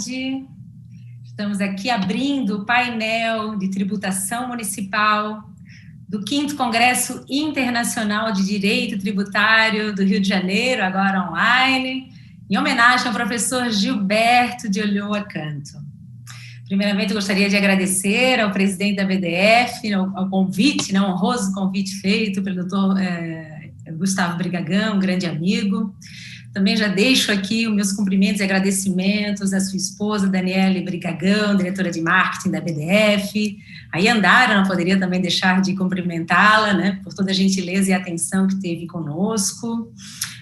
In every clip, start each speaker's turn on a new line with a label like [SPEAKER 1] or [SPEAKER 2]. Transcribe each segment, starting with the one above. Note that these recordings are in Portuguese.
[SPEAKER 1] tarde. Estamos aqui abrindo o painel de tributação municipal do 5º Congresso Internacional de Direito Tributário do Rio de Janeiro, agora online, em homenagem ao professor Gilberto de Ulloa Canto. Primeiramente, eu gostaria de agradecer ao presidente da BDF, ao convite, um honroso convite feito pelo doutor Gustavo Brigagão, um grande amigo. Também já deixo aqui os meus cumprimentos e agradecimentos à sua esposa, Daniele Brigagão, diretora de marketing da BDF. A Yandara, não poderia também deixar de cumprimentá-la, por toda a gentileza e atenção que teve conosco.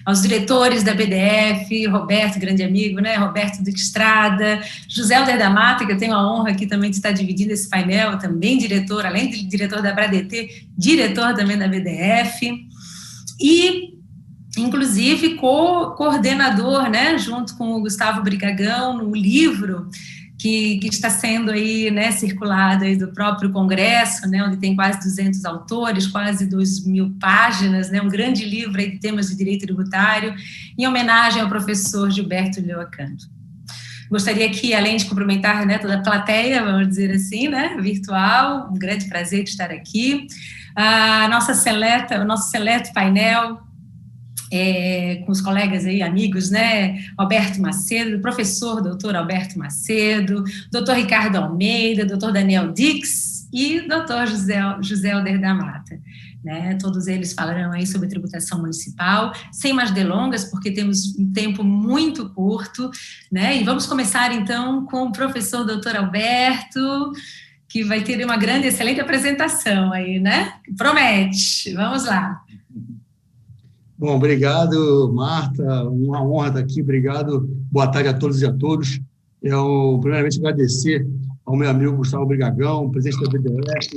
[SPEAKER 1] Aos diretores da BDF, Roberto, grande amigo, Roberto Duque Estrada, José Helder da Mata, que eu tenho a honra aqui também de estar dividindo esse painel, também diretor, além de diretor da Bradt, diretor também da BDF. E, inclusive, coordenador, junto com o Gustavo Brigagão, no livro que está sendo aí, circulado aí do próprio Congresso, onde tem quase 200 autores, quase 2.000 páginas, um grande livro aí de temas de direito tributário, em homenagem ao professor Gilberto de Ulloa Canto. Gostaria aqui, além de cumprimentar toda a plateia, vamos dizer assim, virtual, um grande prazer de estar aqui. O nosso seleto painel, com os colegas aí, amigos, Alberto Macedo, professor doutor Alberto Macedo, doutor Ricardo Almeida, doutor Daniel Dix e doutor José Helder da Mata. Todos eles falarão aí sobre tributação municipal, sem mais delongas, porque temos um tempo muito curto, e vamos começar, então, com o professor doutor Alberto, que vai ter uma grande, excelente apresentação aí, Promete, vamos lá.
[SPEAKER 2] Bom, obrigado, Marta, uma honra estar aqui, obrigado, boa tarde a todos e a todos. Eu, primeiramente, agradecer ao meu amigo Gustavo Brigagão, presidente da BDF,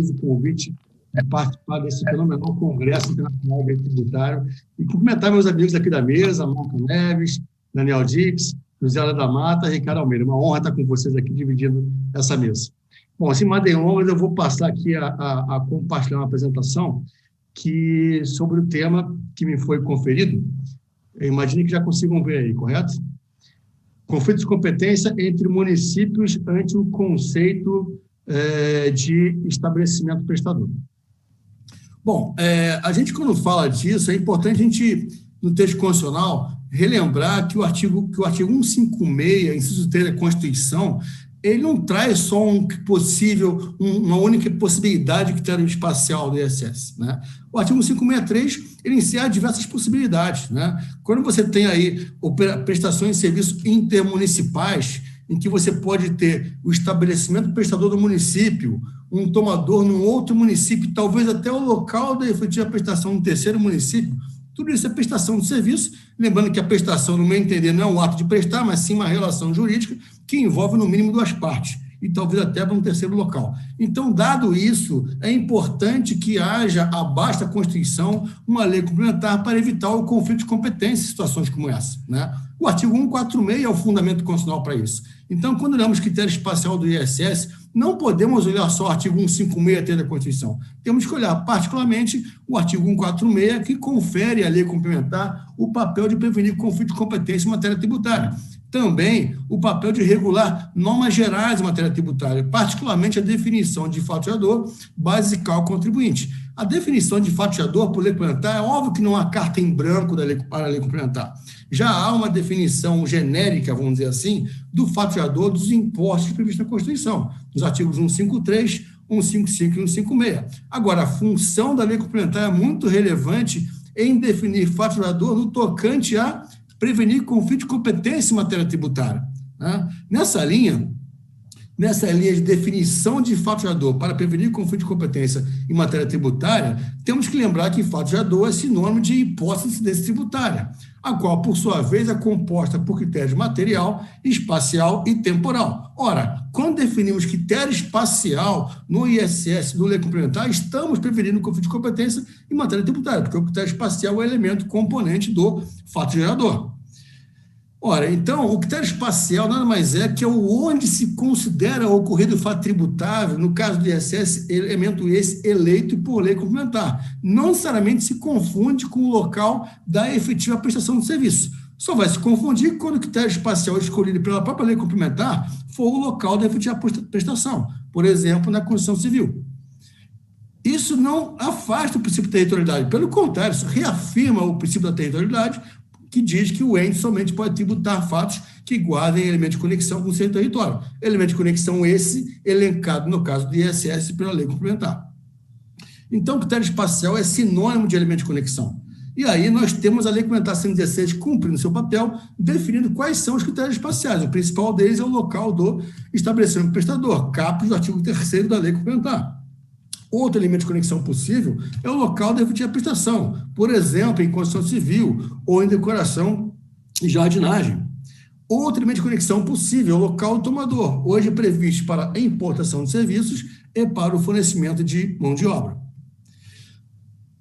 [SPEAKER 2] o convite de participar desse fenomenal Congresso Internacional de Direito Tributário e cumprimentar meus amigos aqui da mesa, Marco Neves, Daniel Dix, José Helder da Mata e Ricardo Almeida. Uma honra estar com vocês aqui dividindo essa mesa. Bom, sem mais delongas, eu vou passar aqui a compartilhar uma apresentação sobre o tema que me foi conferido. Eu imagino que já consigam ver aí, correto? Conflito de competência entre municípios ante o conceito de estabelecimento prestador. Bom, a gente, quando fala disso, é importante a gente, no texto constitucional, relembrar que o artigo 156, inciso 3 da Constituição, ele não traz só uma única possibilidade de critério espacial do ISS. O artigo 563, ele encerra diversas possibilidades. Quando você tem aí prestações de serviços intermunicipais, em que você pode ter o estabelecimento prestador do município, um tomador num outro município, talvez até o local da efetiva prestação no terceiro município, tudo isso é prestação de serviço, lembrando que a prestação, no meu entender, não é um ato de prestar, mas sim uma relação jurídica que envolve, no mínimo, duas partes, e talvez até para um terceiro local. Então, dado isso, é importante que haja, abaixo da Constituição, uma lei complementar para evitar o conflito de competência em situações como essa. O artigo 146 é o fundamento constitucional para isso. Então, quando olhamos critério espacial do ISS, não podemos olhar só o artigo 156 da Constituição. Temos que olhar, particularmente, o artigo 146, que confere à lei complementar o papel de prevenir conflito de competência em matéria tributária. Também o papel de regular normas gerais em matéria tributária, particularmente a definição de faturador, basical ao contribuinte. A definição de faturador por lei complementar, é óbvio que não há carta em branco para a lei complementar. Já há uma definição genérica, vamos dizer assim, do faturador dos impostos previstos na Constituição, nos artigos 153, 155 e 156. Agora, a função da lei complementar é muito relevante em definir faturador no tocante a prevenir conflito de competência em matéria tributária. Nessa linha de definição de fato gerador para prevenir conflito de competência em matéria tributária, temos que lembrar que fato gerador é sinônimo de hipótese de incidência tributária, a qual, por sua vez, é composta por critérios material, espacial e temporal. Ora, quando definimos critério espacial no ISS, no lei complementar, estamos prevenindo conflito de competência em matéria tributária, porque o critério espacial é o elemento componente do fato gerador. Ora, então, o critério espacial nada mais é que onde se considera ocorrido o fato tributável, no caso do ISS, elemento esse eleito por lei complementar. Não necessariamente se confunde com o local da efetiva prestação de serviço. Só vai se confundir quando o critério espacial escolhido pela própria lei complementar for o local da efetiva prestação, por exemplo, na construção civil. Isso não afasta o princípio de territorialidade, pelo contrário, isso reafirma o princípio da territorialidade, que diz que o ente somente pode tributar fatos que guardem elemento de conexão com o seu território. Elemento de conexão esse elencado, no caso do ISS, pela lei complementar. Então, o critério espacial é sinônimo de elemento de conexão. E aí nós temos a Lei Complementar 116 cumprindo seu papel, definindo quais são os critérios espaciais. O principal deles é o local do estabelecimento prestador, caput do artigo 3º da Lei Complementar. Outro elemento de conexão possível é o local da efetiva prestação, por exemplo, em construção civil ou em decoração e jardinagem. Outro elemento de conexão possível é o local do tomador, hoje previsto para a importação de serviços e para o fornecimento de mão de obra.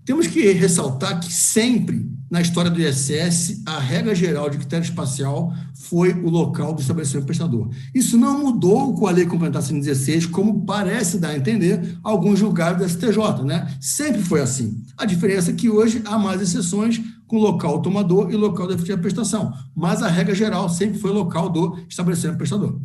[SPEAKER 2] Temos que ressaltar que sempre, na história do ISS, a regra geral de critério espacial foi o local do estabelecimento prestador. Isso não mudou com a Lei Complementar 116, como parece dar a entender alguns julgados do STJ, né? Sempre foi assim. A diferença é que hoje há mais exceções com local tomador e local da efetiva prestação, mas a regra geral sempre foi o local do estabelecimento prestador.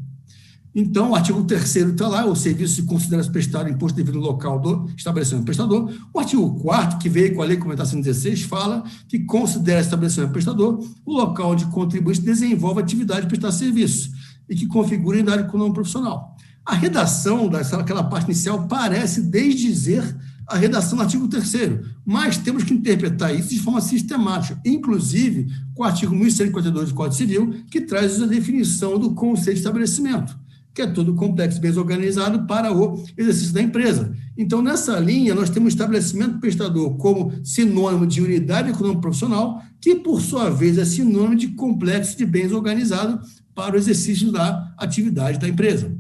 [SPEAKER 2] Então, o artigo 3º está lá, o serviço se considera prestado imposto devido no local do estabelecimento prestador. O artigo 4º, que veio com a Lei Complementar 116, fala que considera estabelecimento prestador o local onde o contribuinte desenvolve atividade de prestar serviço e que configura unidade econômica profissional. A redação daquela parte inicial parece desdizer a redação do artigo 3º, mas temos que interpretar isso de forma sistemática, inclusive com o artigo 1142 do Código Civil, que traz a definição do conceito de estabelecimento, que é todo complexo bem organizado para o exercício da empresa. Então, nessa linha, nós temos o estabelecimento prestador como sinônimo de unidade econômica profissional, que, por sua vez, é sinônimo de complexo de bens organizado para o exercício da atividade da empresa.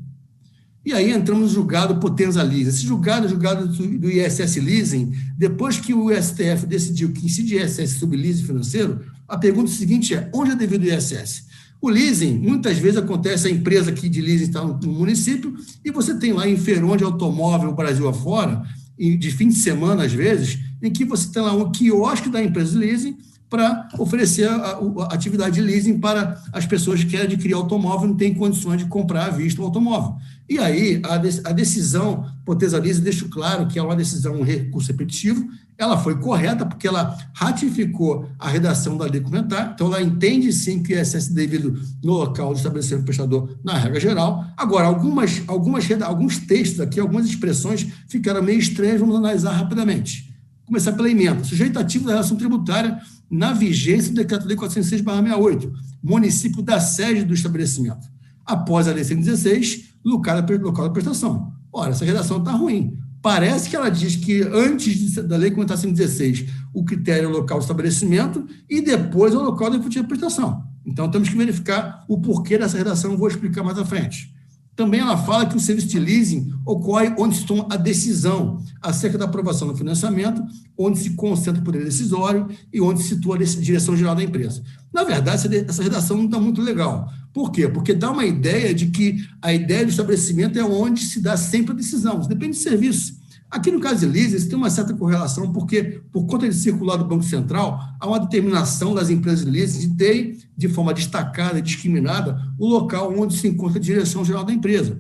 [SPEAKER 2] E aí entramos no julgado Potenza Leasing. Esse julgado do ISS Leasing, depois que o STF decidiu que incide ISS sobre leasing financeiro, a pergunta seguinte é: onde é devido o ISS? O leasing, muitas vezes acontece, a empresa aqui de leasing está no município, e você tem lá em feirão de automóvel Brasil afora, de fim de semana, às vezes, em que você tem lá um quiosque da empresa de leasing para oferecer a atividade de leasing para as pessoas que querem adquirir automóvel e não têm condições de comprar à vista o automóvel. E aí, a decisão Potenza Leasing deixa claro que é uma decisão, um recurso repetitivo. Ela foi correta porque ela ratificou a redação da lei complementar, então ela entende sim que o ISS devido no local do estabelecimento prestador na regra geral. Agora, alguns textos aqui, algumas expressões ficaram meio estranhas, vamos analisar rapidamente. Começar pela emenda. Sujeito ativo da relação tributária na vigência do Decreto-Lei 406/68, município da sede do estabelecimento. Após a Lei 116, local da prestação. Ora, essa redação está ruim. Parece que ela diz que antes da Lei Complementar 116, o critério é o local do estabelecimento e depois é o local da efetiva prestação. Então, temos que verificar o porquê dessa redação, eu vou explicar mais à frente. Também ela fala que o serviço de leasing ocorre onde se toma a decisão acerca da aprovação do financiamento, onde se concentra o poder decisório e onde se situa a direção geral da empresa. Na verdade, essa redação não está muito legal. Por quê? Porque dá uma ideia de que a ideia do estabelecimento é onde se dá sempre a decisão, depende do serviço. Aqui no caso de leasing, isso tem uma certa correlação, porque, por conta de circular do Banco Central, há uma determinação das empresas de leasing de ter, de forma destacada e discriminada, o local onde se encontra a direção geral da empresa.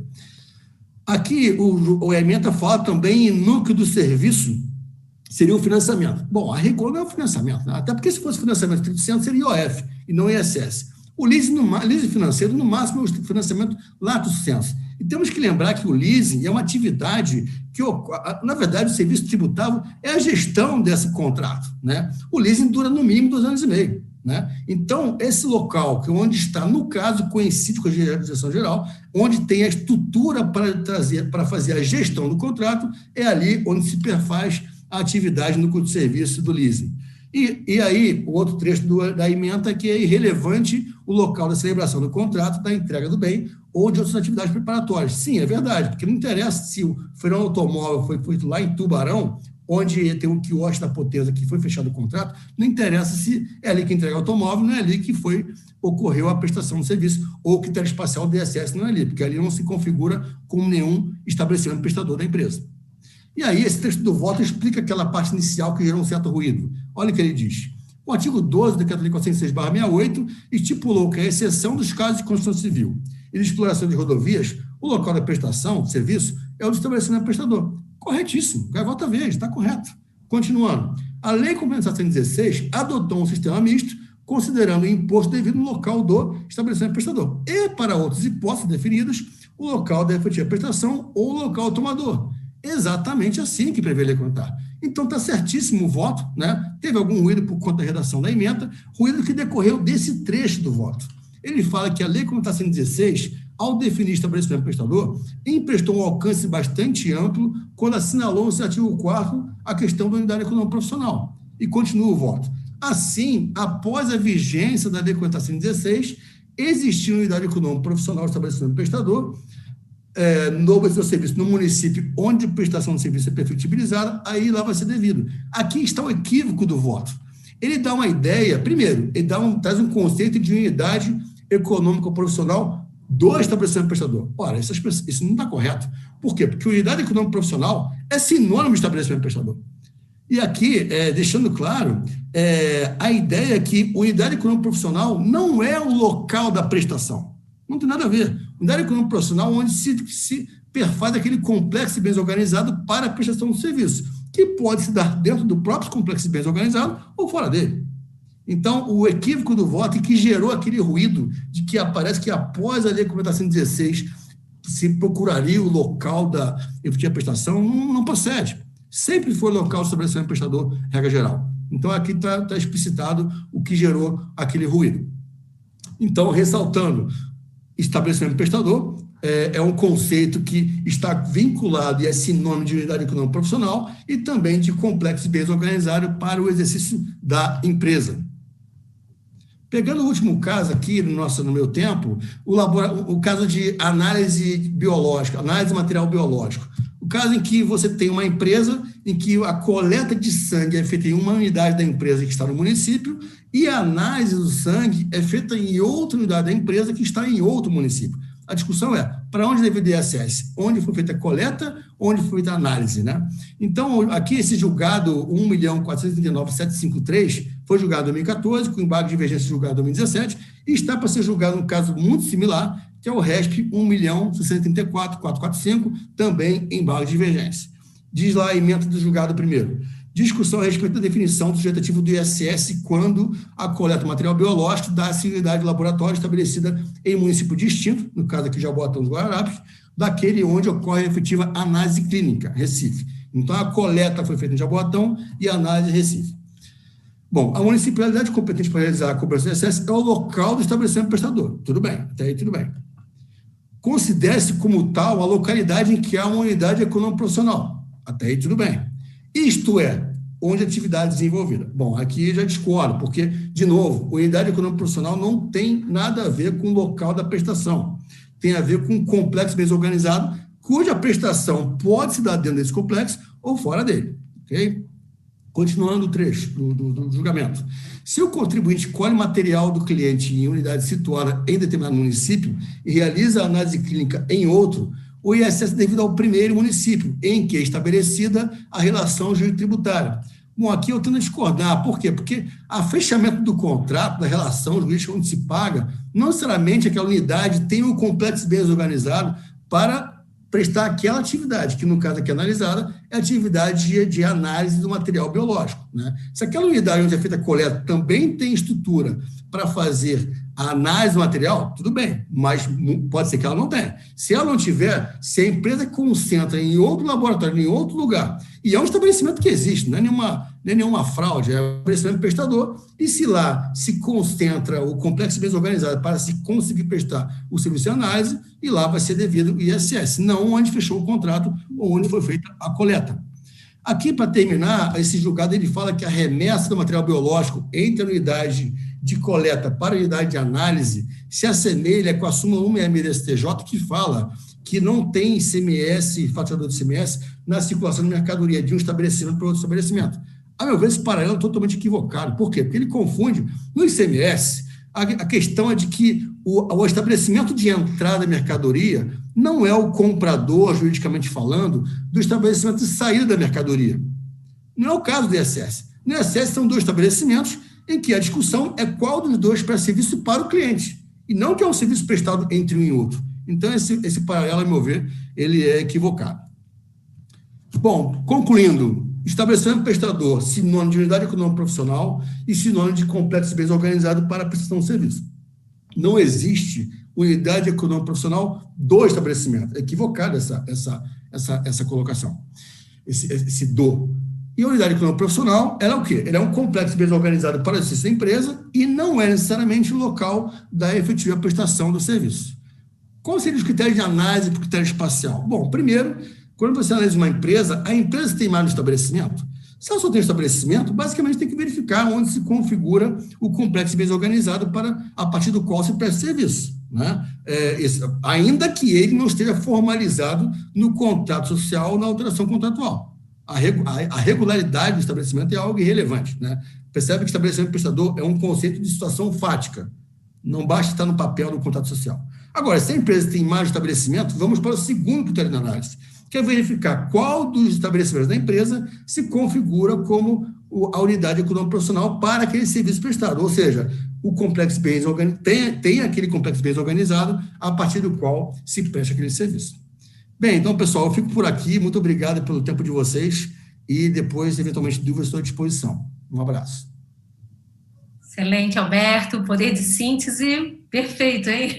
[SPEAKER 2] Aqui, o ementa fala também em núcleo do serviço, seria o financiamento. Bom, a rigor não é o financiamento, né? Até porque se fosse financiamento de 30%, seria IOF e não ISS. O leasing financeiro, no máximo, é o financiamento lato sensu. E temos que lembrar que o leasing é uma atividade que, na verdade, o serviço tributável é a gestão desse contrato, né? O leasing dura, no mínimo, 2 anos e meio, né? Então, esse local, que é onde está, no caso, coincide com a direção geral, onde tem a estrutura para fazer a gestão do contrato, é ali onde se perfaz a atividade no custo de serviço do leasing. E aí, o outro trecho da ementa é que é irrelevante o local da celebração do contrato, da entrega do bem ou de outras atividades preparatórias. Sim, é verdade, porque não interessa se o feirão automóvel foi feito lá em Tubarão, onde tem um quiosque da Potenza que foi fechado o contrato, não interessa se é ali que entrega o automóvel, não é ali que ocorreu a prestação do serviço, ou o critério espacial do ISS não é ali, porque ali não se configura como nenhum estabelecimento prestador da empresa. E aí, esse texto do voto explica aquela parte inicial que gerou um certo ruído. Olha o que ele diz. O artigo 12 do Decreto-Lei 406/68 estipulou que, a exceção dos casos de construção civil e de exploração de rodovias, o local da prestação de serviço é o do estabelecimento prestador. Corretíssimo, gaivota verde, está correto. Continuando, a Lei Complementar 116 adotou um sistema misto, considerando o imposto devido no local do estabelecimento prestador. E, para outras hipóteses definidas, o local da efetiva prestação ou o local tomador. Exatamente assim que prevê a Lei Complementar. Então, está certíssimo o voto, né? Teve algum ruído por conta da redação da emenda, ruído que decorreu desse trecho do voto. Ele fala que a Lei Complementar 116, ao definir estabelecimento prestador, emprestou um alcance bastante amplo quando assinalou no seu artigo 4º a questão da unidade econômica profissional. E continua o voto. Assim, após a vigência da Lei Complementar 116, existia unidade econômica profissional estabelecimento prestador, no seu serviço no município onde a prestação de serviço é perfectibilizada, aí lá vai ser devido. Aqui está o equívoco do voto. Ele dá uma ideia, primeiro, ele traz um conceito de unidade econômica profissional do estabelecimento prestador. Ora, isso não está correto. Por quê? Porque unidade econômica profissional é sinônimo de estabelecimento prestador. E aqui, deixando claro, a ideia é que unidade econômica profissional não é o local da prestação. Não tem nada a ver. Unidade econômica profissional onde se perfaz aquele complexo de bens organizado para a prestação de serviço, que pode se dar dentro do próprio complexo de bens organizado ou fora dele. Então, o equívoco do voto e que gerou aquele ruído de que aparece que após a Lei Complementar 116 se procuraria o local da efetiva prestação, não procede. Sempre foi local do estabelecimento prestador, regra geral. Então, aqui está explicitado o que gerou aquele ruído. Então, ressaltando, estabelecimento prestador é um conceito que está vinculado e é sinônimo de unidade econômica profissional e também de complexo de bens organizado para o exercício da empresa. Pegando o último caso aqui no meu tempo, o caso de análise biológica, análise de material biológico. O caso em que você tem uma empresa em que a coleta de sangue é feita em uma unidade da empresa que está no município e a análise do sangue é feita em outra unidade da empresa que está em outro município. A discussão é, para onde deve o ISS? Onde foi feita a coleta, onde foi feita a análise, né? Então, aqui esse julgado 1.439.753 foi julgado em 2014, com embargo de divergência julgado em 2017, e está para ser julgado um caso muito similar, que é o RESP 1.634.445, também em embargo de divergência. Diz lá a emenda do julgado primeiro. Discussão a respeito da definição do sujeito ativo do ISS quando a coleta de material biológico dá-se unidade de laboratório estabelecida em município distinto, no caso aqui Jaboatão dos Guararapes, daquele onde ocorre a efetiva análise clínica, Recife. Então, a coleta foi feita em Jaboatão e a análise em Recife. Bom, a municipalidade competente para realizar a cobertura do ISS é o local do estabelecimento prestador. Tudo bem, até aí tudo bem. Considere-se como tal a localidade em que há uma unidade econômica profissional. Até aí tudo bem. Isto é, onde a atividade é desenvolvida. Bom, aqui já discordo, porque, de novo, unidade econômica profissional não tem nada a ver com o local da prestação. Tem a ver com um complexo bem organizado, cuja prestação pode se dar dentro desse complexo ou fora dele. Ok? Continuando o trecho do julgamento. Se o contribuinte colhe material do cliente em unidade situada em determinado município e realiza a análise clínica em outro, o ISS é devido ao primeiro município, em que é estabelecida a relação jurídico-tributária. Bom, aqui eu tento discordar. Por quê? Porque a fechamento do contrato, da relação jurídica onde se paga, não necessariamente aquela unidade tem um complexo de bens organizado para prestar aquela atividade, que no caso aqui analisada, é a atividade de análise do material biológico, né? Se aquela unidade onde é feita a coleta também tem estrutura para fazer a análise do material, tudo bem, mas pode ser que ela não tenha. Se ela não tiver, se a empresa concentra em outro laboratório, em outro lugar, e é um estabelecimento que existe, não é nenhuma fraude, é um estabelecimento prestador, e se lá se concentra o complexo de bens organizado para se conseguir prestar o serviço de análise, e lá vai ser devido o ISS, não onde fechou o contrato ou onde foi feita a coleta. Aqui, para terminar, esse julgado ele fala que a remessa do material biológico entre a unidade de coleta para a unidade de análise se assemelha com a súmula 166 do STJ, que fala que não tem ICMS, faturador de ICMS, na circulação de mercadoria de um estabelecimento para outro estabelecimento. A meu ver, esse paralelo é totalmente equivocado. Por quê? Porque ele confunde. No ICMS, a questão é de que o estabelecimento de entrada da mercadoria não é o comprador, juridicamente falando, do estabelecimento de saída da mercadoria. Não é o caso do ISS. No ISS são dois estabelecimentos em que a discussão é qual dos dois presta serviço para o cliente, e não que é um serviço prestado entre um e outro. Então, esse paralelo, a meu ver, ele é equivocado. Bom, concluindo, estabelecimento prestador, sinônimo de unidade econômica profissional e sinônimo de complexo e bem organizado para a prestação de serviço. Não existe unidade econômica profissional do estabelecimento. É equivocada essa colocação, esse do. E a unidade econômica profissional, ela é o quê? Ela é um complexo bem organizado para o exercício da empresa e não é necessariamente o local da efetiva prestação do serviço. Quais seriam os critérios de análise para o critério espacial? Bom, primeiro, quando você analisa uma empresa, a empresa tem mais no estabelecimento? Se ela só tem estabelecimento, basicamente tem que verificar onde se configura o complexo bem organizado a partir do qual se presta serviço, né? Ainda que ele não esteja formalizado no contrato social ou na alteração contratual. A regularidade do estabelecimento é algo irrelevante, né? Percebe que estabelecimento prestador é um conceito de situação fática. Não basta estar no papel do contrato social. Agora, se a empresa tem mais estabelecimento, vamos para o segundo critério de análise, que é verificar qual dos estabelecimentos da empresa se configura como a unidade econômica profissional para aquele serviço prestado. Ou seja, o complexo bens tem aquele complexo bens organizado a partir do qual se presta aquele serviço. Bem, então, pessoal, eu fico por aqui. Muito obrigado pelo tempo de vocês e depois, eventualmente, dúvidas, estou à disposição. Um abraço.
[SPEAKER 1] Excelente, Alberto. Poder de síntese perfeito, hein?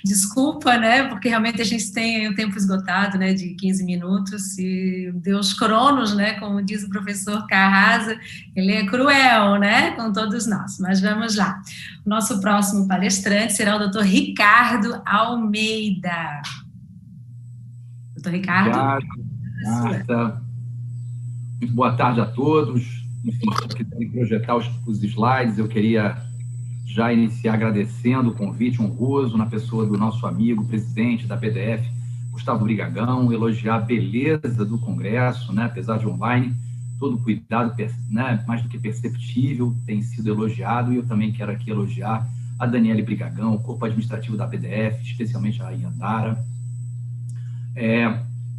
[SPEAKER 1] Desculpa, né? Porque realmente a gente tem o tempo esgotado, né? De 15 minutos e Deus Cronos, né? Como diz o professor Carrasa, ele é cruel, né? Com todos nós. Mas vamos lá. O nosso próximo palestrante será o Dr. Ricardo Almeida. Dr. Ricardo.
[SPEAKER 3] Obrigado, Marta. Muito boa tarde a todos. Enfim, que tem que projetar os slides, eu queria já iniciar agradecendo o convite honroso na pessoa do nosso amigo, presidente da PDF, Gustavo Brigagão, elogiar a beleza do Congresso, né, apesar de online, todo o cuidado, né, mais do que perceptível, tem sido elogiado, e eu também quero aqui elogiar a Daniele Brigagão, o corpo administrativo da PDF, especialmente a Iandara.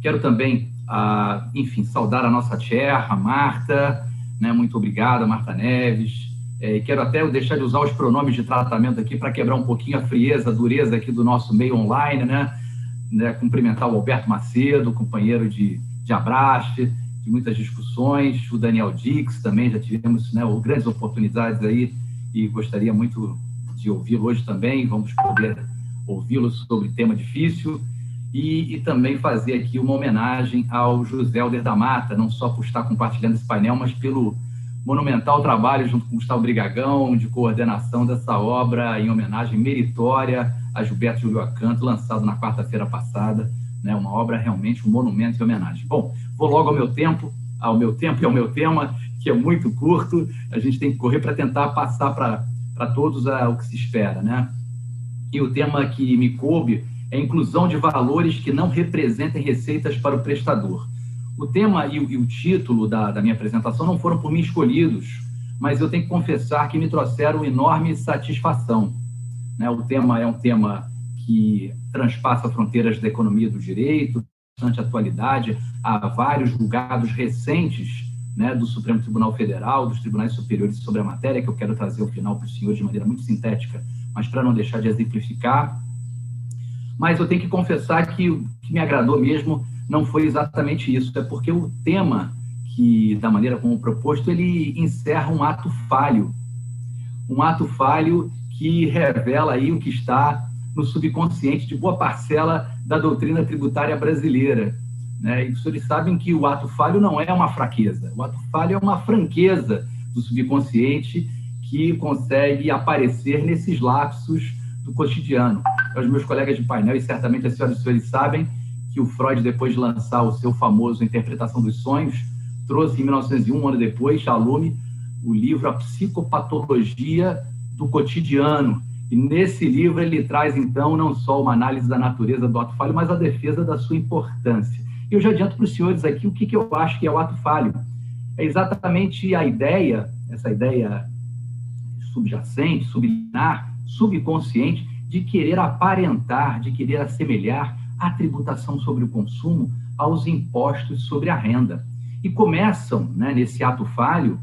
[SPEAKER 3] Quero também, enfim, saudar a nossa chair, a Marta, né, muito obrigado, Marta Neves. Quero até deixar de usar os pronomes de tratamento aqui para quebrar um pouquinho a frieza, a dureza aqui do nosso meio online, né? Cumprimentar o Alberto Macedo, companheiro de Abraste, de muitas discussões, o Daniel Dix também, já tivemos, né, grandes oportunidades aí e gostaria muito de ouvi-lo hoje também, vamos poder ouvi-lo sobre tema difícil e também fazer aqui uma homenagem ao José Helder da Mata, não só por estar compartilhando esse painel, mas pelo monumental trabalho junto com o Gustavo Brigagão de coordenação dessa obra em homenagem meritória a Gilberto Júlio Acanto, lançado na quarta-feira passada, né, uma obra realmente um monumento em homenagem. Bom, vou logo ao meu tempo e ao meu tema, que é muito curto, a gente tem que correr para tentar passar para todos o que se espera, né? E o tema que me coube é a inclusão de valores que não representem receitas para o prestador. O tema e o título da minha apresentação não foram por mim escolhidos, mas eu tenho que confessar que me trouxeram enorme satisfação, né? O tema é um tema que transpassa fronteiras da economia e do direito, bastante atualidade, há vários julgados recentes, né, do Supremo Tribunal Federal, dos tribunais superiores sobre a matéria, que eu quero trazer ao final para os senhores de maneira muito sintética, mas para não deixar de exemplificar. Mas eu tenho que confessar que o que me agradou mesmo não foi exatamente isso, é porque o tema, da maneira como proposto, ele encerra um ato falho que revela aí o que está no subconsciente de boa parcela da doutrina tributária brasileira, né? E os senhores sabem que o ato falho não é uma fraqueza, o ato falho é uma franqueza do subconsciente que consegue aparecer nesses lapsos do cotidiano. Os meus colegas de painel, e certamente as senhoras e senhores sabem, que o Freud, depois de lançar o seu famoso Interpretação dos Sonhos, trouxe em 1901, um ano depois, a lume, o livro A Psicopatologia do Cotidiano. E nesse livro ele traz, então, não só uma análise da natureza do ato falho, mas a defesa da sua importância. E eu já adianto para os senhores aqui o que eu acho que é o ato falho. É exatamente a ideia, essa ideia subjacente, subliminar, subconsciente, de querer aparentar, de querer assemelhar a tributação sobre o consumo aos impostos sobre a renda. E começam, né, nesse ato falho,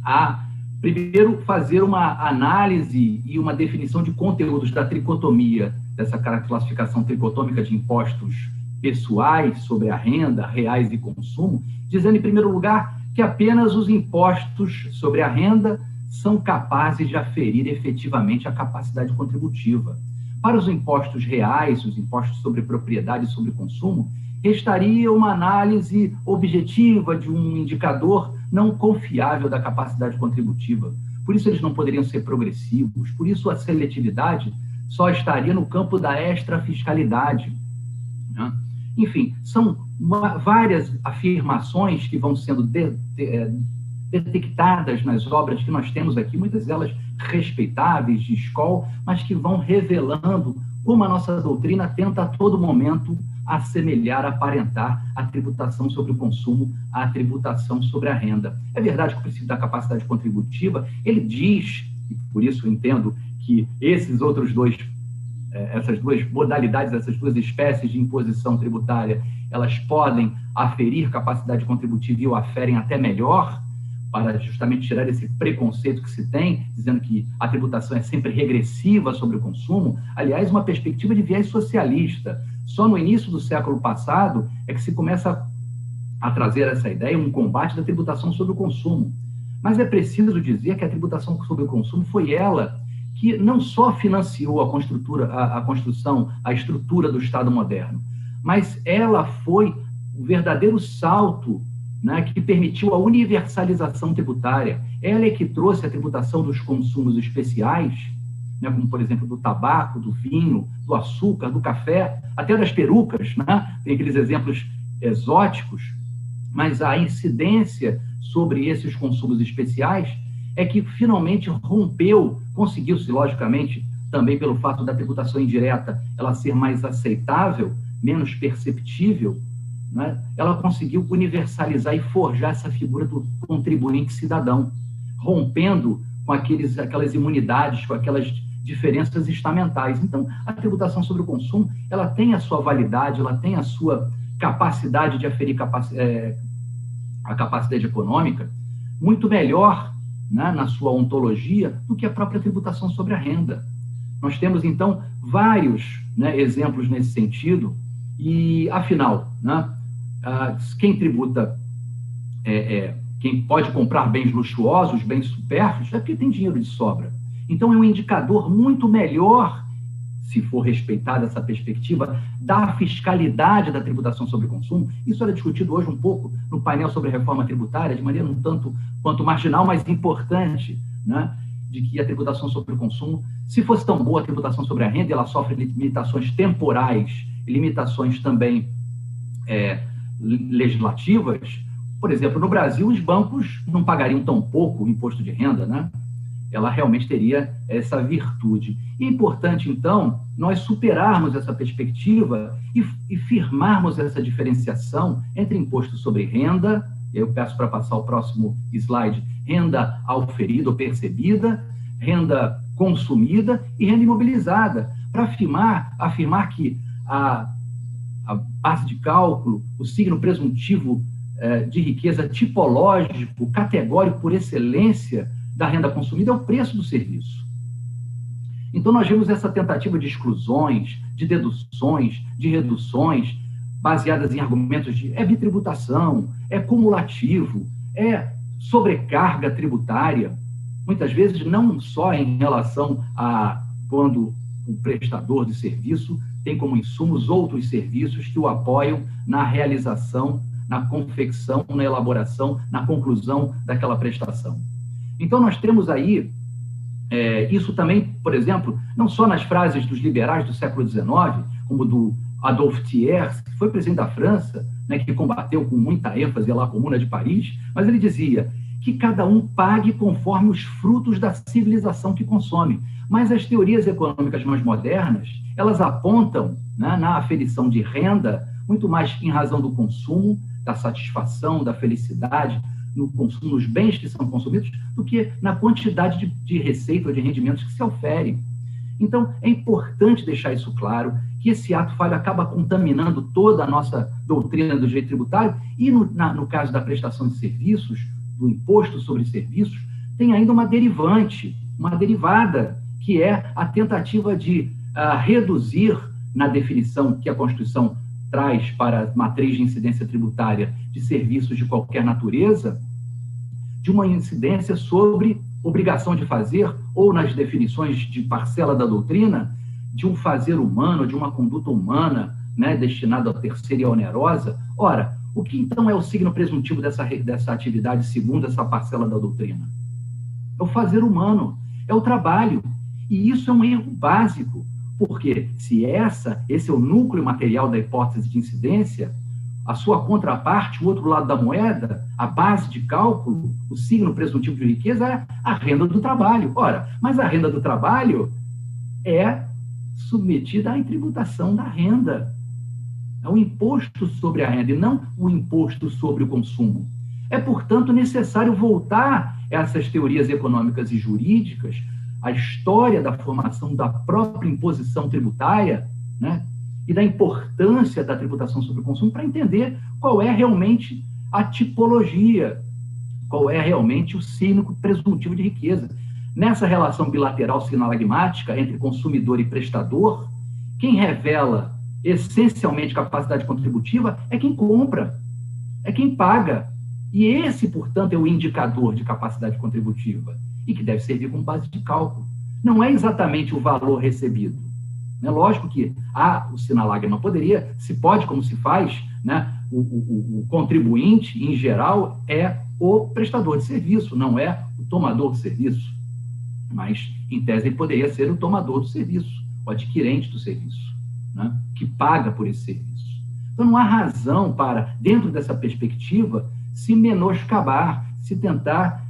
[SPEAKER 3] a primeiro, fazer uma análise e uma definição de conteúdos da tricotomia, dessa classificação tricotômica de impostos pessoais sobre a renda, reais e consumo, dizendo, em primeiro lugar, que apenas os impostos sobre a renda são capazes de aferir efetivamente a capacidade contributiva. Para os impostos reais, os impostos sobre propriedade e sobre consumo, restaria uma análise objetiva de um indicador não confiável da capacidade contributiva. Por isso, eles não poderiam ser progressivos. Por isso, a seletividade só estaria no campo da extrafiscalidade, né? Enfim, são várias afirmações que vão sendo detectadas nas obras que nós temos aqui, muitas delas respeitáveis, de escola, mas que vão revelando como a nossa doutrina tenta a todo momento assemelhar, aparentar a tributação sobre o consumo à tributação sobre a renda. É verdade que o princípio da capacidade contributiva, ele diz, e por isso eu entendo que essas duas modalidades, essas duas espécies de imposição tributária, elas podem aferir capacidade contributiva e o aferem até melhor, para justamente tirar esse preconceito que se tem, dizendo que a tributação é sempre regressiva sobre o consumo. Aliás, uma perspectiva de viés socialista. Só no início do século passado é que se começa a trazer essa ideia, um combate da tributação sobre o consumo. Mas é preciso dizer que a tributação sobre o consumo foi ela que não só financiou a estrutura do Estado moderno, mas ela foi o verdadeiro salto, né, que permitiu a universalização tributária. Ela é que trouxe a tributação dos consumos especiais, né, como, por exemplo, do tabaco, do vinho, do açúcar, do café, até das perucas, né? Tem aqueles exemplos exóticos, mas a incidência sobre esses consumos especiais é que finalmente rompeu, conseguiu-se, logicamente, também pelo fato da tributação indireta ela ser mais aceitável, menos perceptível, né? Ela conseguiu universalizar e forjar essa figura do contribuinte cidadão, rompendo com aquelas imunidades, com aquelas diferenças estamentais. Então, a tributação sobre o consumo, ela tem a sua validade, ela tem a sua capacidade de aferir a capacidade econômica muito melhor, né, na sua ontologia do que a própria tributação sobre a renda. Nós temos, então, vários, né, exemplos nesse sentido e, afinal, né, quem tributa, quem pode comprar bens luxuosos, bens supérfluos, é porque tem dinheiro de sobra. Então, é um indicador muito melhor, se for respeitada essa perspectiva, da fiscalidade da tributação sobre o consumo. Isso era discutido hoje um pouco no painel sobre reforma tributária, de maneira um tanto quanto marginal, mas importante, né, de que a tributação sobre o consumo, se fosse tão boa a tributação sobre a renda, ela sofre limitações temporais, limitações também legislativas. Por exemplo, no Brasil, os bancos não pagariam tão pouco o imposto de renda, né? Ela realmente teria essa virtude. E é importante, então, nós superarmos essa perspectiva e firmarmos essa diferenciação entre imposto sobre renda, eu peço para passar o próximo slide, renda auferida ou percebida, renda consumida e renda imobilizada, para afirmar que a base de cálculo, o signo presuntivo de riqueza tipológico, categórico por excelência da renda consumida é o preço do serviço. Então, nós vemos essa tentativa de exclusões, de deduções, de reduções, baseadas em argumentos de bitributação, cumulativo, sobrecarga tributária, muitas vezes não só em relação a quando o prestador de serviço tem como insumos outros serviços que o apoiam na realização, na confecção, na elaboração, na conclusão daquela prestação. Então, nós temos aí isso também, por exemplo, não só nas frases dos liberais do século XIX, como do Adolphe Thiers, que foi presidente da França, né, que combateu com muita ênfase lá a Comuna de Paris, mas ele dizia que cada um pague conforme os frutos da civilização que consome. Mas as teorias econômicas mais modernas, elas apontam, né, na aferição de renda, muito mais em razão do consumo, da satisfação, da felicidade, no consumo, nos bens que são consumidos, do que na quantidade de receita ou de rendimentos que se oferem. Então, é importante deixar isso claro, que esse ato falho acaba contaminando toda a nossa doutrina do direito tributário e, no caso da prestação de serviços, do imposto sobre serviços, tem ainda uma derivante, uma derivada, que é a tentativa de reduzir, na definição que a Constituição traz para a matriz de incidência tributária de serviços de qualquer natureza, de uma incidência sobre obrigação de fazer, ou nas definições de parcela da doutrina, de um fazer humano, de uma conduta humana, né, destinada a terceira e onerosa. Ora, o que então é o signo presuntivo dessa atividade segundo essa parcela da doutrina? É o fazer humano, é o trabalho. E isso é um erro básico, porque se esse é o núcleo material da hipótese de incidência, a sua contraparte, o outro lado da moeda, a base de cálculo, o signo presuntivo de riqueza é a renda do trabalho. Ora, mas a renda do trabalho é submetida à tributação da renda. É o imposto sobre a renda e não o imposto sobre o consumo. É, portanto, necessário voltar a essas teorias econômicas e jurídicas, a história da formação da própria imposição tributária, né, e da importância da tributação sobre o consumo para entender qual é realmente a tipologia, qual é realmente o signo presuntivo de riqueza. Nessa relação bilateral sinalagmática entre consumidor e prestador, quem revela essencialmente capacidade contributiva é quem compra, é quem paga. E esse, portanto, é o indicador de capacidade contributiva e que deve servir como base de cálculo. Não é exatamente o valor recebido. É lógico que o sinalagma poderia, se pode, como se faz, né, o contribuinte, em geral, é o prestador de serviço, não é o tomador de serviço. Mas, em tese, ele poderia ser o tomador do serviço, o adquirente do serviço, né, que paga por esse serviço. Então, não há razão para, dentro dessa perspectiva, se menoscabar, se tentar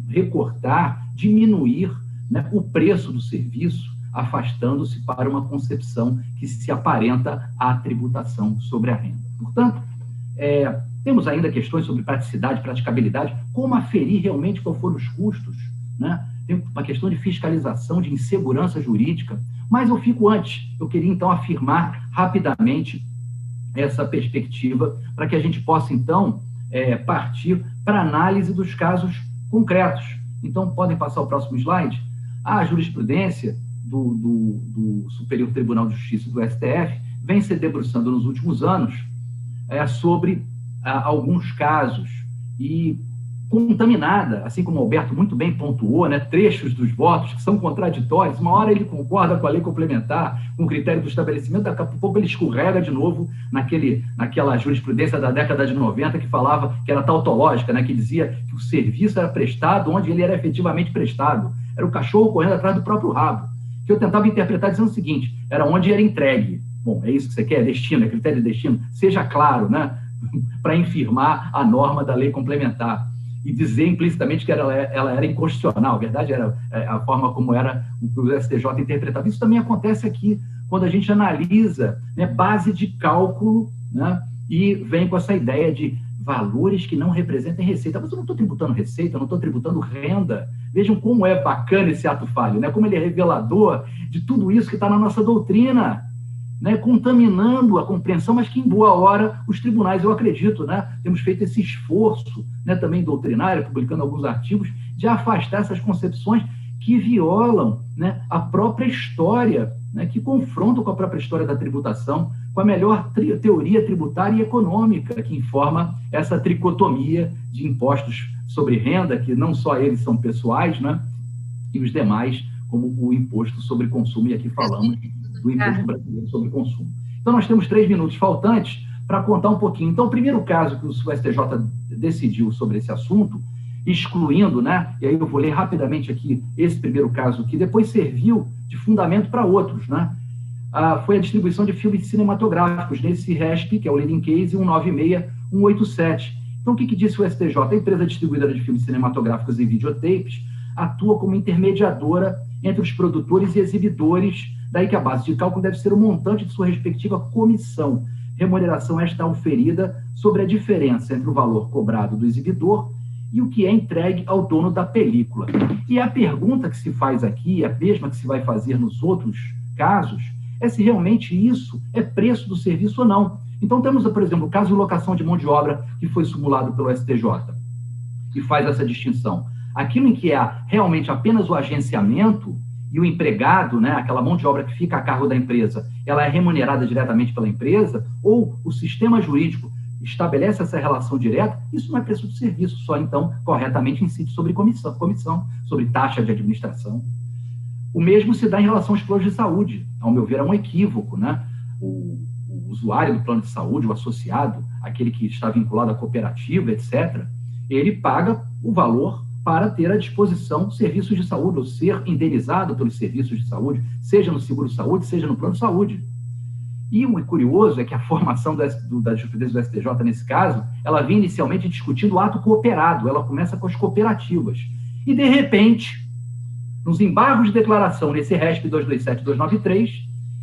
[SPEAKER 3] recortar, diminuir, né, o preço do serviço, afastando-se para uma concepção que se aparenta à tributação sobre a renda. Portanto, temos ainda questões sobre praticidade, praticabilidade, como aferir realmente qual foram os custos, né? Tem uma questão de fiscalização, de insegurança jurídica, mas eu queria então afirmar rapidamente essa perspectiva para que a gente possa então partir para a análise dos casos concretos. Então, podem passar o próximo slide. A jurisprudência do Superior Tribunal de Justiça do STF vem se debruçando nos últimos anos sobre alguns casos e contaminada, assim como o Alberto muito bem pontuou, né, trechos dos votos que são contraditórios. Uma hora ele concorda com a lei complementar, com o critério do estabelecimento, daqui a pouco ele escorrega de novo naquela jurisprudência da década de 90 que falava que era tautológica, né, que dizia que o serviço era prestado onde ele era efetivamente prestado. Era o cachorro correndo atrás do próprio rabo. Que eu tentava interpretar dizendo o seguinte: era onde era entregue. Bom, é isso que você quer? Destino, é critério de destino. Seja claro, né, para infirmar a norma da lei complementar e dizer implicitamente que ela era inconstitucional. A verdade era a forma como era o STJ interpretava. Isso também acontece aqui, quando a gente analisa, né, base de cálculo, né, e vem com essa ideia de valores que não representem receita. Mas eu não estou tributando receita, eu não estou tributando renda. Vejam como é bacana esse ato falho, né? Como ele é revelador de tudo isso que está na nossa doutrina, né? Contaminando a compreensão, mas que em boa hora os tribunais, eu acredito, né, temos feito esse esforço, né, também doutrinário, publicando alguns artigos, de afastar essas concepções que violam, né, a própria história, né, que confrontam com a própria história da tributação, com a melhor teoria tributária e econômica, que informa essa tricotomia de impostos sobre renda, que não só eles são pessoais, né, e os demais, como o imposto sobre consumo, e aqui falamos do imposto brasileiro sobre consumo. Então, nós temos 3 minutos faltantes para contar um pouquinho. Então, o primeiro caso que o STJ decidiu sobre esse assunto, excluindo, né, e aí eu vou ler rapidamente aqui esse primeiro caso, que depois serviu de fundamento para outros, né, foi a distribuição de filmes cinematográficos nesse RESP, que é o Leading Case 196187. Então, o que disse o STJ? A empresa distribuidora de filmes cinematográficos e videotapes atua como intermediadora entre os produtores e exibidores, daí que a base de cálculo deve ser o montante de sua respectiva comissão, remuneração esta oferida sobre a diferença entre o valor cobrado do exibidor e o que é entregue ao dono da película. E a pergunta que se faz aqui, a mesma que se vai fazer nos outros casos, é se realmente isso é preço do serviço ou não. Então, temos, por exemplo, o caso de locação de mão de obra que foi simulado pelo STJ, que faz essa distinção. Aquilo em que há realmente apenas o agenciamento e o empregado, né, aquela mão de obra que fica a cargo da empresa, ela é remunerada diretamente pela empresa, ou o sistema jurídico estabelece essa relação direta, isso não é preço de serviço, só então corretamente incide sobre comissão, sobre taxa de administração. O mesmo se dá em relação aos planos de saúde. Ao meu ver, é um equívoco, né? O usuário do plano de saúde, o associado, aquele que está vinculado à cooperativa, etc., ele paga o valor para ter à disposição serviços de saúde, ou ser indenizado pelos serviços de saúde, seja no seguro-saúde, seja no plano de saúde. E o curioso é que a formação da jurisprudência do STJ, nesse caso, ela vinha inicialmente discutindo o ato cooperado, ela começa com as cooperativas. E, de repente, nos embargos de declaração, nesse RESP 227 e 293,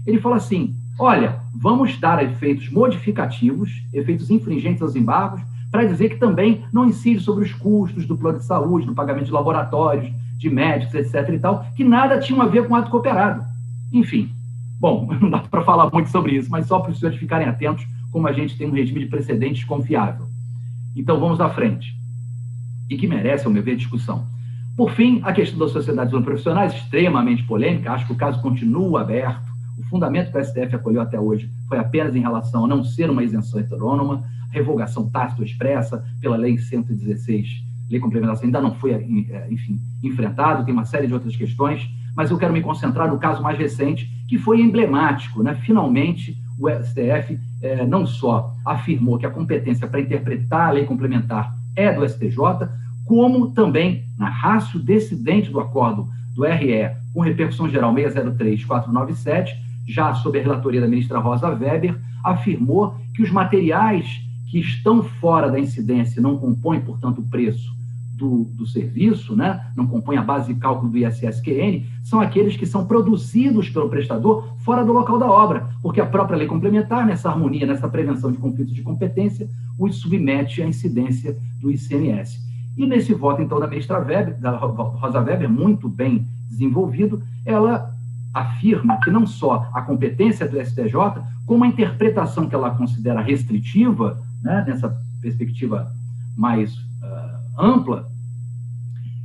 [SPEAKER 3] ele fala assim, olha, vamos dar efeitos modificativos, efeitos infringentes aos embargos, para dizer que também não incide sobre os custos do plano de saúde, do pagamento de laboratórios, de médicos, etc. e tal, que nada tinha a ver com o ato cooperado. Enfim, bom, não dá para falar muito sobre isso, mas só para os senhores ficarem atentos como a gente tem um regime de precedentes confiável. Então, vamos à frente. E que merece, ao meu ver, discussão. Por fim, a questão das sociedades profissionais, extremamente polêmica, acho que o caso continua aberto. O fundamento que o STF acolheu até hoje foi apenas em relação a não ser uma isenção heterônoma, revogação tácita ou expressa pela Lei 116, Lei Complementação, ainda não foi, enfim, enfrentado, tem uma série de outras questões, mas eu quero me concentrar no caso mais recente, que foi emblemático, né? Finalmente, o STF não só afirmou que a competência para interpretar a lei complementar é do STJ, como também, na ratio decidente do acordo do RE, com repercussão geral 603-497, já sob a relatoria da ministra Rosa Weber, afirmou que os materiais que estão fora da incidência não compõem, portanto, o preço do serviço, né? Não compõem a base de cálculo do ISSQN, são aqueles que são produzidos pelo prestador fora do local da obra, porque a própria lei complementar, nessa harmonia, nessa prevenção de conflitos de competência, os submete à incidência do ICMS. E nesse voto, então, da ministra Weber, da Rosa Weber, muito bem desenvolvido, ela afirma que não só a competência do STJ, como a interpretação que ela considera restritiva, né, nessa perspectiva mais ampla,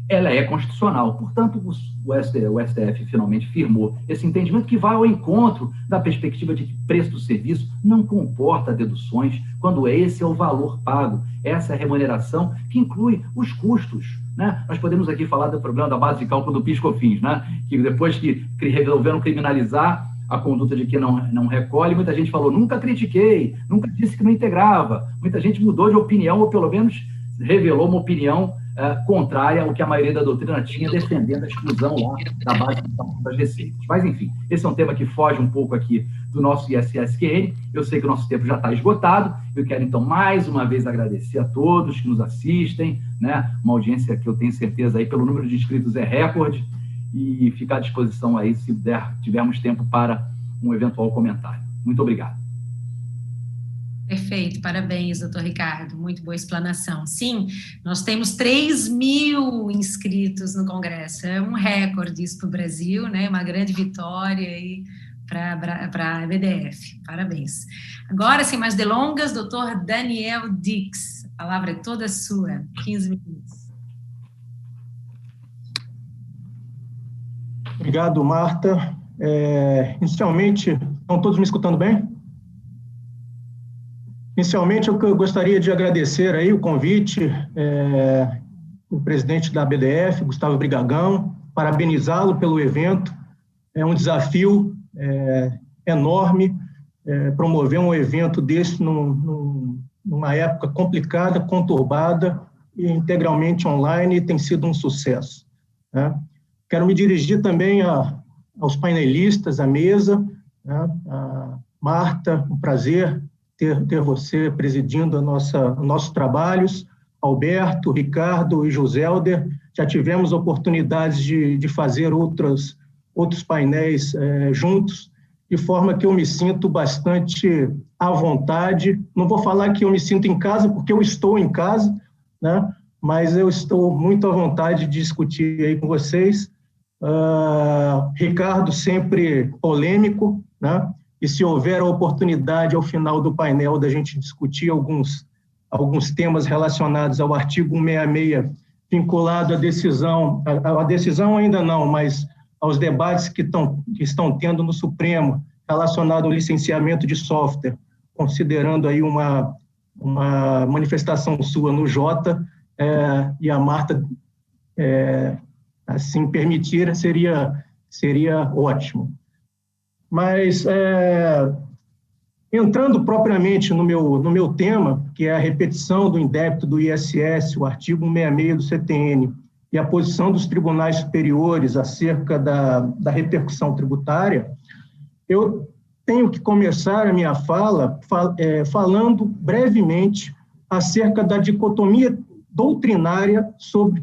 [SPEAKER 3] ela é constitucional. Portanto, o STF finalmente firmou esse entendimento que vai ao encontro da perspectiva de que preço do serviço não comporta deduções quando esse é o valor pago. Essa é a remuneração que inclui os custos, né? Nós podemos aqui falar do problema da base de cálculo do PIS/COFINS, né? Que depois que resolveram criminalizar a conduta de quem não recolhe, muita gente falou, nunca critiquei, nunca disse que não integrava. Muita gente mudou de opinião, ou pelo menos revelou uma opinião contrária ao que a maioria da doutrina tinha, defendendo a exclusão lá da base das receitas. Mas, enfim, esse é um tema que foge um pouco aqui do nosso ISSQN. Eu sei que o nosso tempo já está esgotado. Eu quero, então, mais uma vez agradecer a todos que nos assistem, né? Uma audiência que eu tenho certeza aí, pelo número de inscritos, é recorde, e ficar à disposição aí, se tivermos tempo para um eventual comentário. Muito obrigado.
[SPEAKER 1] Perfeito, parabéns, doutor Ricardo, muito boa explanação. Sim, nós temos 3.000 inscritos no Congresso, é um recorde isso para o Brasil, né? Uma grande vitória aí para a BDF, parabéns. Agora, sem mais delongas, doutor Daniel Dix, a palavra é toda sua, 15 minutos.
[SPEAKER 4] Obrigado, Marta. Inicialmente, estão todos me escutando bem? Inicialmente, eu gostaria de agradecer aí o convite do presidente da BDF, Gustavo Brigagão, parabenizá-lo pelo evento. É um desafio enorme promover um evento desse numa época complicada, conturbada e integralmente online, e tem sido um sucesso, né? Quero me dirigir também aos painelistas, à mesa, né? A Marta, um prazer ter você presidindo nossos trabalhos, Alberto, Ricardo e Joselder. Já tivemos oportunidades de fazer outros painéis juntos, de forma que eu me sinto bastante à vontade. Não vou falar que eu me sinto em casa, porque eu estou em casa, né? Mas eu estou muito à vontade de discutir aí com vocês. Ricardo sempre polêmico, né? E se houver a oportunidade, ao final do painel, da gente discutir alguns temas relacionados ao artigo 166 vinculado à decisão ainda não, mas aos debates que estão tendo no Supremo relacionado ao licenciamento de software, considerando aí uma manifestação sua no Jota, e a Marta assim permitir, seria ótimo. Mas, entrando propriamente no meu tema, que é a repetição do indébito do ISS, o artigo 166 do CTN, e a posição dos tribunais superiores acerca da repercussão tributária, eu tenho que começar a minha fala falando brevemente acerca da dicotomia doutrinária sobre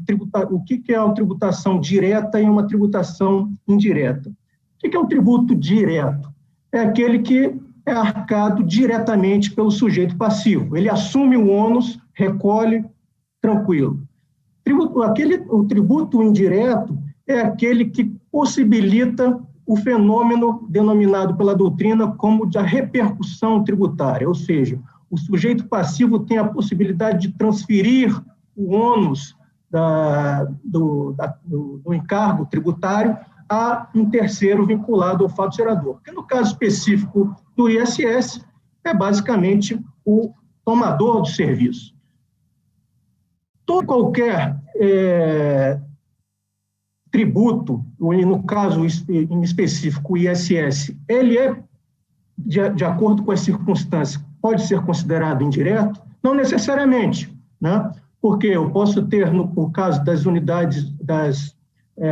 [SPEAKER 4] o que é uma tributação direta e uma tributação indireta. O que é um tributo direto? É aquele que é arcado diretamente pelo sujeito passivo. Ele assume o ônus, recolhe, tranquilo. O tributo indireto é aquele que possibilita o fenômeno denominado pela doutrina como da repercussão tributária, ou seja, o sujeito passivo tem a possibilidade de transferir o ônus do encargo tributário a um terceiro vinculado ao fato gerador, que no caso específico do ISS é basicamente o tomador do serviço. Todo qualquer tributo, e no caso em específico o ISS, ele é, de acordo com as circunstâncias, pode ser considerado indireto? Não necessariamente, né? Porque eu posso ter, no caso das unidades, das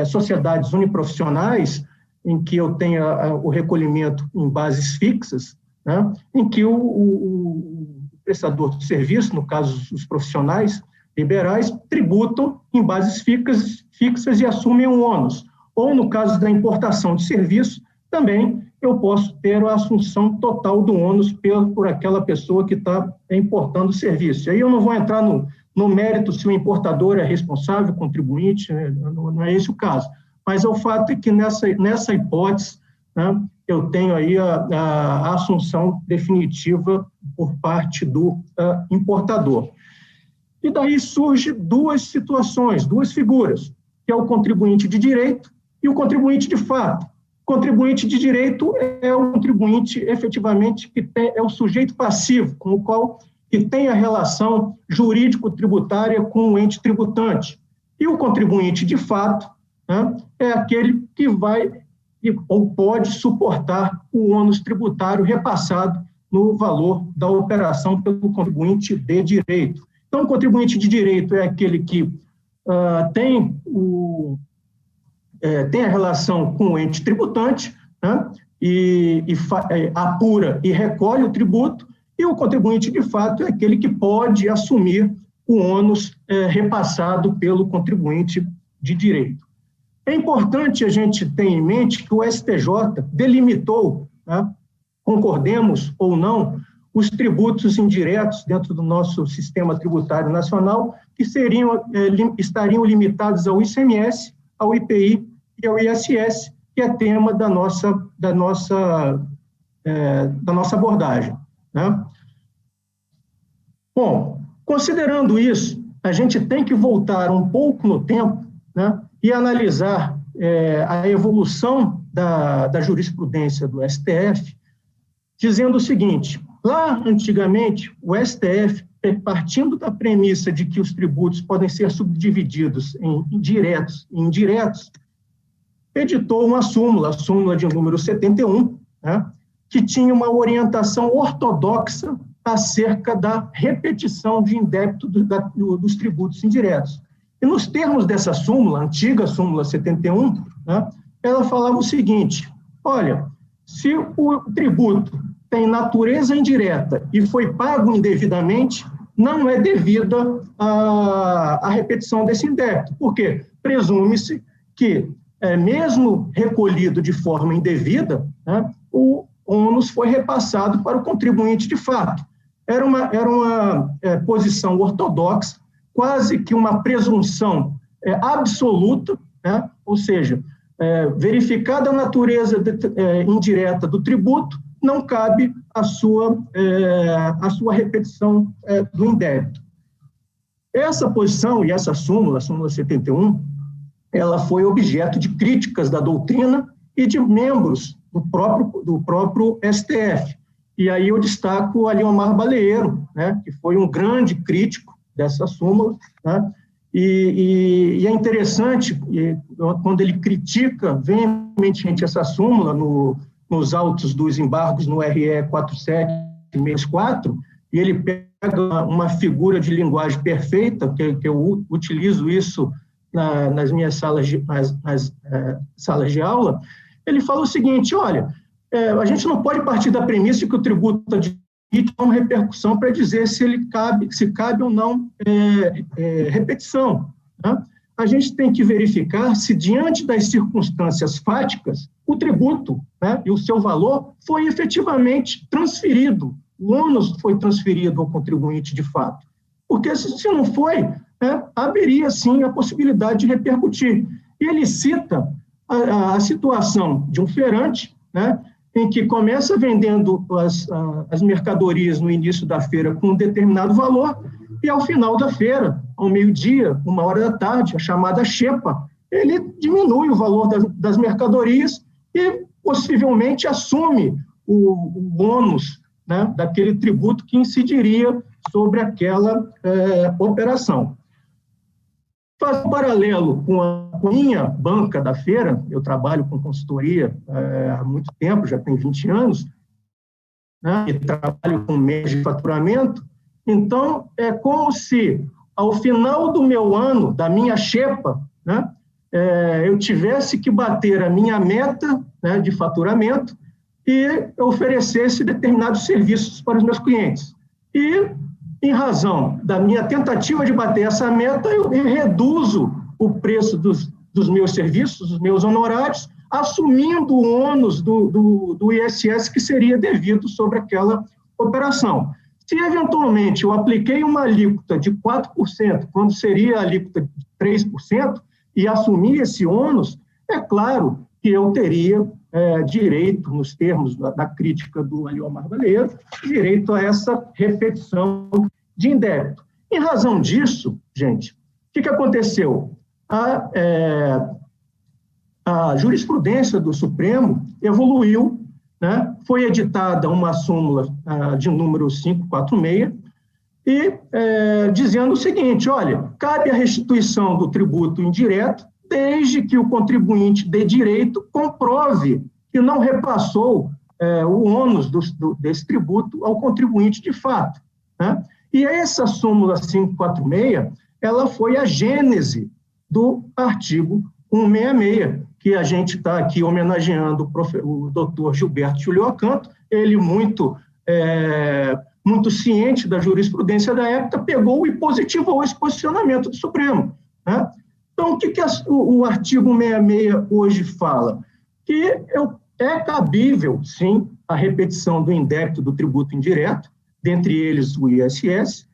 [SPEAKER 4] sociedades uniprofissionais, em que eu tenha o recolhimento em bases fixas, né? Em que o prestador de serviço, no caso os profissionais liberais, tributam em bases fixas e assumem um ônus. Ou, no caso da importação de serviço, também eu posso ter a assunção total do ônus por aquela pessoa que está importando o serviço. E aí eu não vou entrar no mérito se o importador é responsável, contribuinte, não é esse o caso. Mas o fato é que nessa hipótese, né, eu tenho aí a assunção definitiva por parte do importador. E daí surgem duas situações, duas figuras, que é o contribuinte de direito e o contribuinte de fato. O contribuinte de direito é o contribuinte, efetivamente, que é o sujeito passivo, com o qual que tem a relação jurídico-tributária com o ente tributante. E o contribuinte de fato, né, é aquele que vai ou pode suportar o ônus tributário repassado no valor da operação pelo contribuinte de direito. Então, o contribuinte de direito é aquele que tem a relação com o ente tributante, né, e apura e recolhe o tributo, e o contribuinte de fato é aquele que pode assumir o ônus repassado pelo contribuinte de direito. É importante a gente ter em mente que o STJ delimitou, né, concordemos ou não, os tributos indiretos dentro do nosso sistema tributário nacional, que estariam limitados ao ICMS, ao IPI e ao ISS, que é tema da nossa abordagem, né? Bom, considerando isso, a gente tem que voltar um pouco no tempo, né, e analisar a evolução da jurisprudência do STF, dizendo o seguinte: lá, antigamente, o STF, partindo da premissa de que os tributos podem ser subdivididos em diretos e indiretos, editou uma súmula, a súmula de número 71, né, que tinha uma orientação ortodoxa acerca da repetição de indébito dos tributos indiretos. E nos termos dessa súmula, antiga súmula 71, né, ela falava o seguinte: olha, se o tributo tem natureza indireta e foi pago indevidamente, não é devida a repetição desse indébito. Por quê? Presume-se que, mesmo recolhido de forma indevida, né, o ônus foi repassado para o contribuinte de fato. Era uma posição ortodoxa, quase que uma presunção absoluta, né, ou seja, verificada a natureza indireta do tributo, não cabe a sua repetição do indébito. Essa posição e essa súmula, a súmula 71, ela foi objeto de críticas da doutrina e de membros do próprio STF. E aí eu destaco a Liomar Baleiro, né, que foi um grande crítico dessa súmula, né, e é interessante, quando ele critica veementemente essa súmula nos autos dos embargos no RE 4764, e ele pega uma figura de linguagem perfeita, que eu utilizo isso nas minhas salas de aula. Ele fala o seguinte: olha, a gente não pode partir da premissa de que o tributo adquirido tem uma repercussão para dizer se cabe ou não repetição, né? A gente tem que verificar se, diante das circunstâncias fáticas, o tributo, né, e o seu valor foi efetivamente transferido, o ônus foi transferido ao contribuinte de fato. Porque se não foi, né, haveria sim a possibilidade de repercutir. E ele cita a situação de um feirante, né, em que começa vendendo as mercadorias no início da feira com um determinado valor, e ao final da feira, ao meio-dia, 13h, a chamada xepa, ele diminui o valor das mercadorias e possivelmente assume o ônus, né, daquele tributo que incidiria sobre aquela operação. Faz um paralelo com a minha banca da feira. Eu trabalho com consultoria há muito tempo, já tem 20 anos, né, e trabalho com meios de faturamento. Então, é como se, ao final do meu ano, da minha xepa, né, eu tivesse que bater a minha meta, né, de faturamento e oferecesse determinados serviços para os meus clientes. E, em razão da minha tentativa de bater essa meta, eu reduzo o preço dos meus serviços, dos meus honorários, assumindo o ônus do ISS que seria devido sobre aquela operação. Se, eventualmente, eu apliquei uma alíquota de 4%, quando seria a alíquota de 3%, e assumir esse ônus, é claro que eu teria direito, nos termos da crítica do Aliomar Baleiro, direito a essa repetição de indébito. Em razão disso, gente, o que aconteceu? A jurisprudência do Supremo evoluiu, né? Foi editada uma súmula de número 546, e dizendo o seguinte: olha, cabe a restituição do tributo indireto desde que o contribuinte de direito comprove que não repassou o ônus desse tributo ao contribuinte de fato, né? E essa súmula 546, ela foi a gênese do artigo 166, que a gente está aqui homenageando o doutor Gilberto Julio Acanto. Ele muito ciente da jurisprudência da época, pegou e positivou esse posicionamento do Supremo, né? Então, o que o artigo 166 hoje fala? Que é cabível, sim, a repetição do indébito do tributo indireto, dentre eles o ISS,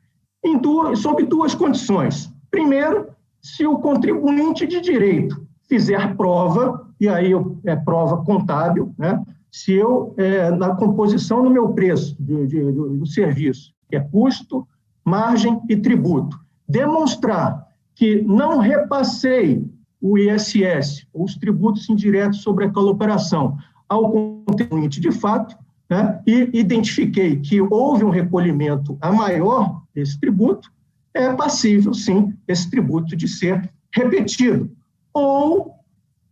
[SPEAKER 4] sob duas condições. Primeiro, se o contribuinte de direito fizer prova, e aí é prova contábil, né? Se eu, na composição do meu preço do serviço, que é custo, margem e tributo, demonstrar que não repassei o ISS, ou os tributos indiretos sobre aquela operação, ao contribuinte de fato, né, e identifiquei que houve um recolhimento a maior desse tributo, é passível, sim, esse tributo de ser repetido. Ou,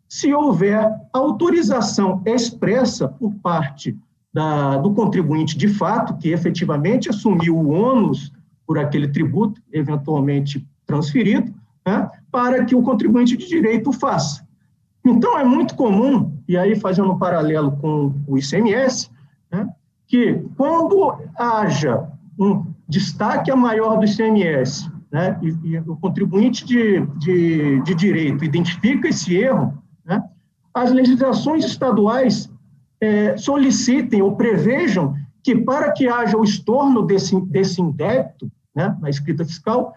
[SPEAKER 4] se houver autorização expressa por parte do contribuinte de fato, que efetivamente assumiu o ônus por aquele tributo, eventualmente transferido, né, para que o contribuinte de direito o faça. Então, é muito comum, e aí fazendo um paralelo com o ICMS, né, que quando haja um destaque a maior do ICMS, né, e o contribuinte de direito identifica esse erro, né, as legislações estaduais solicitem ou prevejam que, para que haja o estorno desse indébito, né, na escrita fiscal,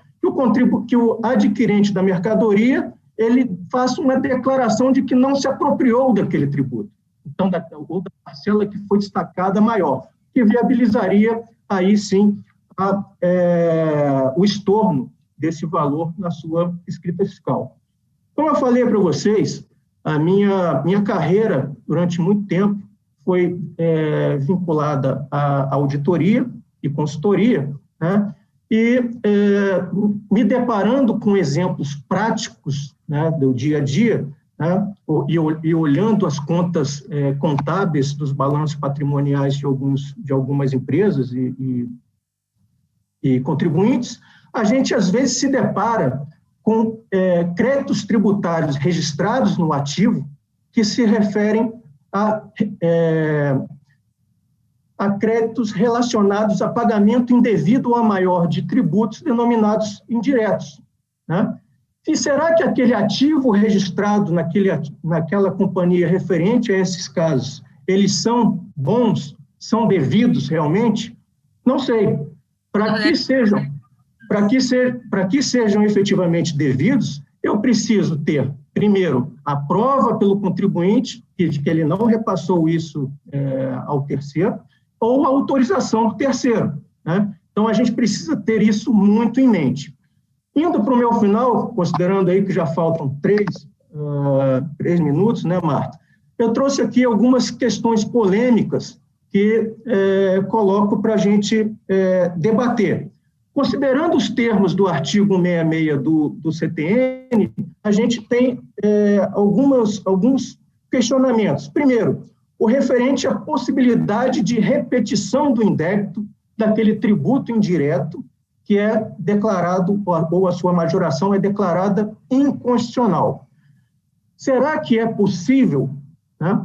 [SPEAKER 4] que o adquirente da mercadoria ele faça uma declaração de que não se apropriou daquele tributo, então, ou da parcela que foi destacada maior, que viabilizaria, aí sim, o estorno desse valor na sua escrita fiscal. Como eu falei para vocês, a minha carreira, durante muito tempo, foi vinculada à auditoria e consultoria, né? E me deparando com exemplos práticos, né, do dia a dia, né, e olhando as contas contábeis dos balanços patrimoniais de algumas empresas e contribuintes, a gente às vezes se depara com créditos tributários registrados no ativo que se referem a créditos relacionados a pagamento indevido ou a maior de tributos denominados indiretos, né? E será que aquele ativo registrado naquela companhia referente a esses casos, eles são bons, são devidos realmente? Não sei. Para que sejam efetivamente devidos, eu preciso ter, primeiro, a prova pelo contribuinte de que ele não repassou isso ao terceiro, ou a autorização do terceiro, né? Então, a gente precisa ter isso muito em mente. Indo para o meu final, considerando aí que já faltam 3 minutos, né, Marta? Eu trouxe aqui algumas questões polêmicas que coloco para a gente debater. Considerando os termos do artigo 166 do CTN, a gente tem alguns questionamentos. Primeiro, o referente à possibilidade de repetição do indébito daquele tributo indireto que é declarado, ou a sua majoração é declarada inconstitucional. Será que é possível, né,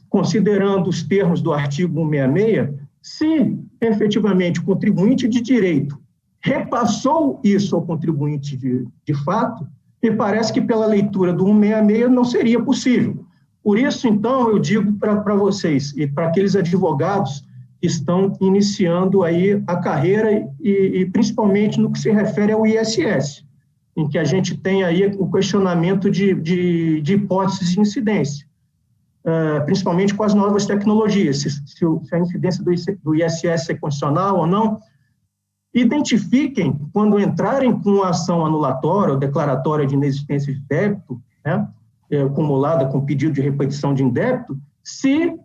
[SPEAKER 4] considerando os termos do artigo 166, se efetivamente o contribuinte de direito repassou isso ao contribuinte de fato, me parece que pela leitura do 166 não seria possível. Por isso, então, eu digo para vocês e para aqueles advogados que estão iniciando aí a carreira e principalmente no que se refere ao ISS, em que a gente tem aí o questionamento de hipóteses de incidência, principalmente com as novas tecnologias, se a incidência do ISS é constitucional ou não. Identifiquem, quando entrarem com a ação anulatória ou declaratória de inexistência de débito, né, acumulada com pedido de repetição de indébito, se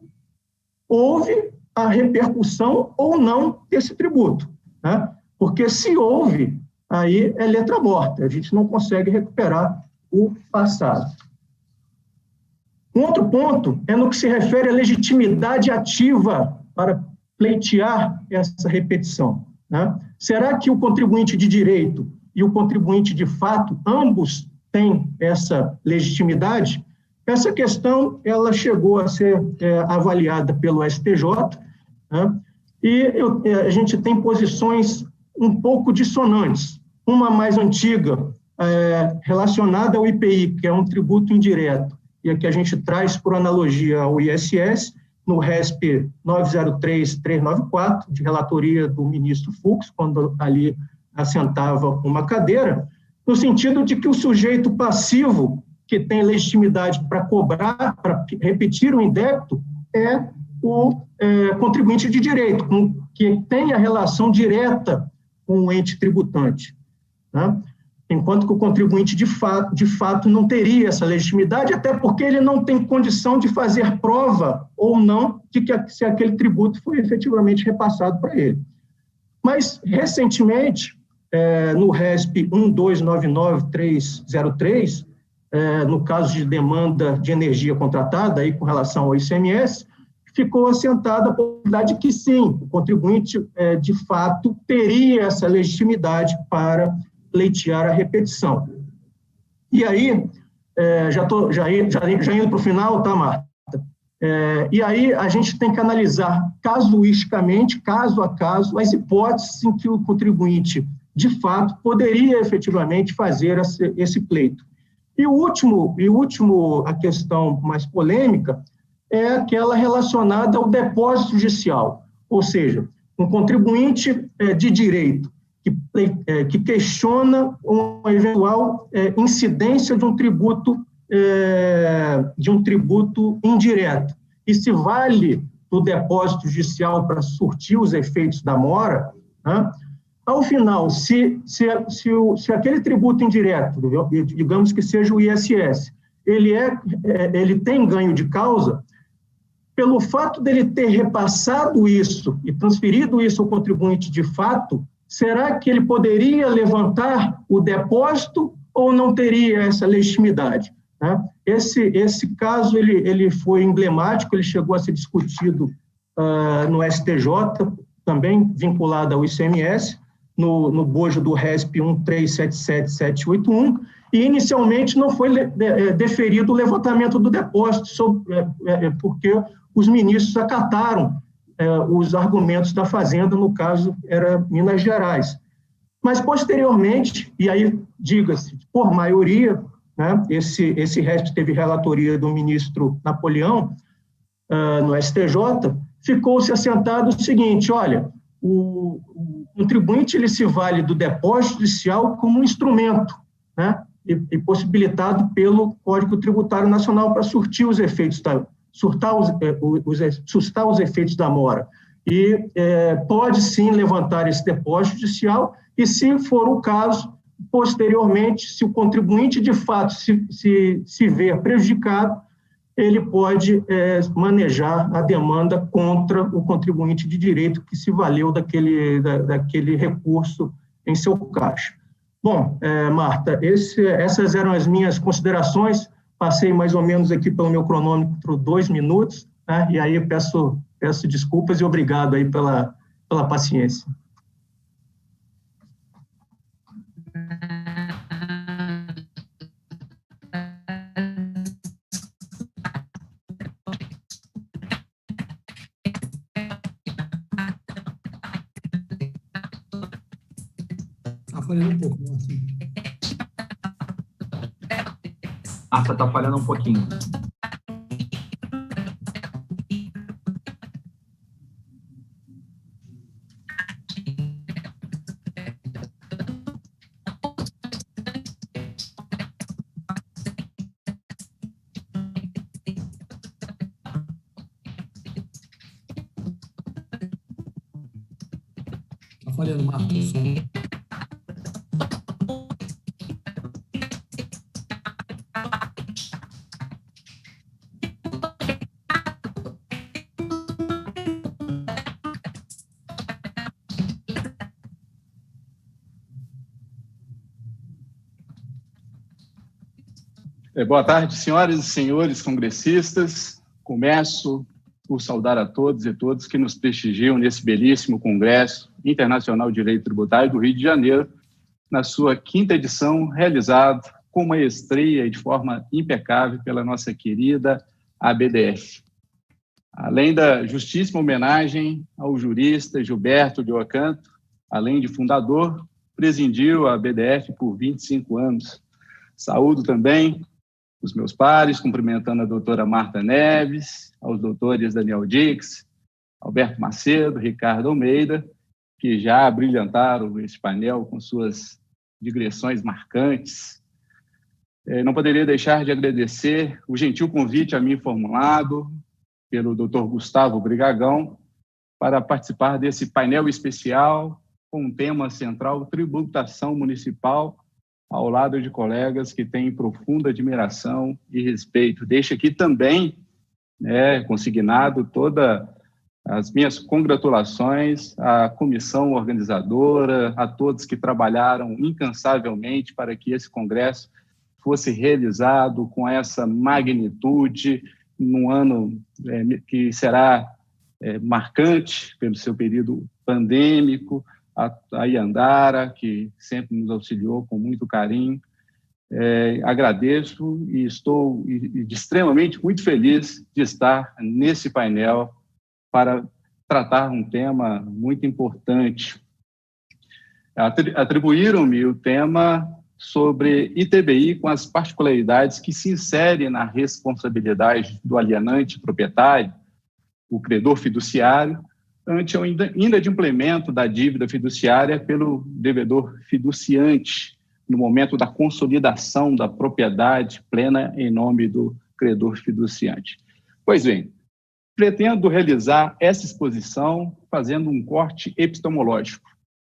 [SPEAKER 4] houve a repercussão ou não desse tributo, né? Porque se houve, aí é letra morta, a gente não consegue recuperar o passado. Um outro ponto é no que se refere à legitimidade ativa para pleitear essa repetição, né? Será que o contribuinte de direito e o contribuinte de fato, ambos têm essa legitimidade? Essa questão ela chegou a ser avaliada pelo STJ, né? E a gente tem posições um pouco dissonantes. Uma mais antiga, relacionada ao IPI, que é um tributo indireto, e a que a gente traz por analogia ao ISS, no RESP 903-394, de relatoria do ministro Fux, quando ali assentava uma cadeira, no sentido de que o sujeito passivo que tem legitimidade para cobrar, para repetir o indébito, é o contribuinte de direito, que tem a relação direta com o ente tributante, né? Enquanto que o contribuinte de fato não teria essa legitimidade, até porque ele não tem condição de fazer prova ou não de que se aquele tributo foi efetivamente repassado para ele. Mas, recentemente, no RESP 1299303, no caso de demanda de energia contratada, aí com relação ao ICMS, ficou assentada a possibilidade de que sim, o contribuinte de fato teria essa legitimidade para pleitear a repetição. E aí, já indo para o final, tá, Marta? E aí a gente tem que analisar casuisticamente, caso a caso, as hipóteses em que o contribuinte, de fato, poderia efetivamente fazer esse pleito. E o último, a questão mais polêmica, é aquela relacionada ao depósito judicial, ou seja, um contribuinte de direito que questiona uma eventual incidência de um tributo indireto. E se vale do depósito judicial para surtir os efeitos da mora, né, Ao final, se aquele tributo indireto, digamos que seja o ISS, ele tem ganho de causa, pelo fato dele ter repassado isso e transferido isso ao contribuinte de fato, será que ele poderia levantar o depósito ou não teria essa legitimidade? Né? Esse caso ele foi emblemático, ele chegou a ser discutido no STJ, também vinculado ao ICMS, no bojo do RESP 1377781, e inicialmente não foi deferido o levantamento do depósito, porque os ministros acataram os argumentos da Fazenda, no caso era Minas Gerais. Mas, posteriormente, e aí, diga-se, por maioria, né, esse RESP teve relatoria do ministro Napoleão, no STJ, ficou-se assentado o seguinte: olha, o contribuinte ele se vale do depósito judicial como um instrumento, né, e possibilitado pelo Código Tributário Nacional para surtir os efeitos sustar os efeitos da mora. E pode sim levantar esse depósito judicial, e se for o caso, posteriormente, se o contribuinte de fato se ver prejudicado, ele pode manejar a demanda contra o contribuinte de direito que se valeu daquele recurso em seu caixa. Bom, Marta, essas eram as minhas considerações. Passei mais ou menos aqui pelo meu cronômetro 2 minutos, né? E aí peço desculpas e obrigado aí pela paciência.
[SPEAKER 2] Está falhando um pouco, assim.
[SPEAKER 3] Marta, está falhando um pouquinho.
[SPEAKER 2] Está falhando, Marta, o som.
[SPEAKER 5] Boa tarde, senhoras e senhores congressistas. Começo por saudar a todos e todas que nos prestigiam nesse belíssimo Congresso Internacional de Direito Tributário do Rio de Janeiro, na sua 5ª edição, realizado com maestria e de forma impecável pela nossa querida ABDF. Além da justíssima homenagem ao jurista Gilberto de Ocampo, além de fundador, presidiu a ABDF por 25 anos. Saúdo também os meus pares, cumprimentando a doutora Marta Neves, aos doutores Daniel Dix, Alberto Macedo, Ricardo Almeida, que já brilhantaram esse painel com suas digressões marcantes. Não poderia deixar de agradecer o gentil convite a mim formulado pelo doutor Gustavo Brigagão para participar desse painel especial com um tema central, tributação municipal, ao lado de colegas que têm profunda admiração e respeito. Deixo aqui também, consignado, todas as minhas congratulações à comissão organizadora, a todos que trabalharam incansavelmente para que esse congresso fosse realizado com essa magnitude, num ano que será marcante pelo seu período pandêmico, a Iandara, que sempre nos auxiliou com muito carinho. Agradeço e estou extremamente muito feliz de estar nesse painel para tratar um tema muito importante. Atribuíram-me o tema sobre ITBI com as particularidades que se inserem na responsabilidade do alienante proprietário, o credor fiduciário, ante o inadimplemento da dívida fiduciária pelo devedor fiduciante, no momento da consolidação da propriedade plena em nome do credor fiduciante. Pois bem, pretendo realizar essa exposição fazendo um corte epistemológico.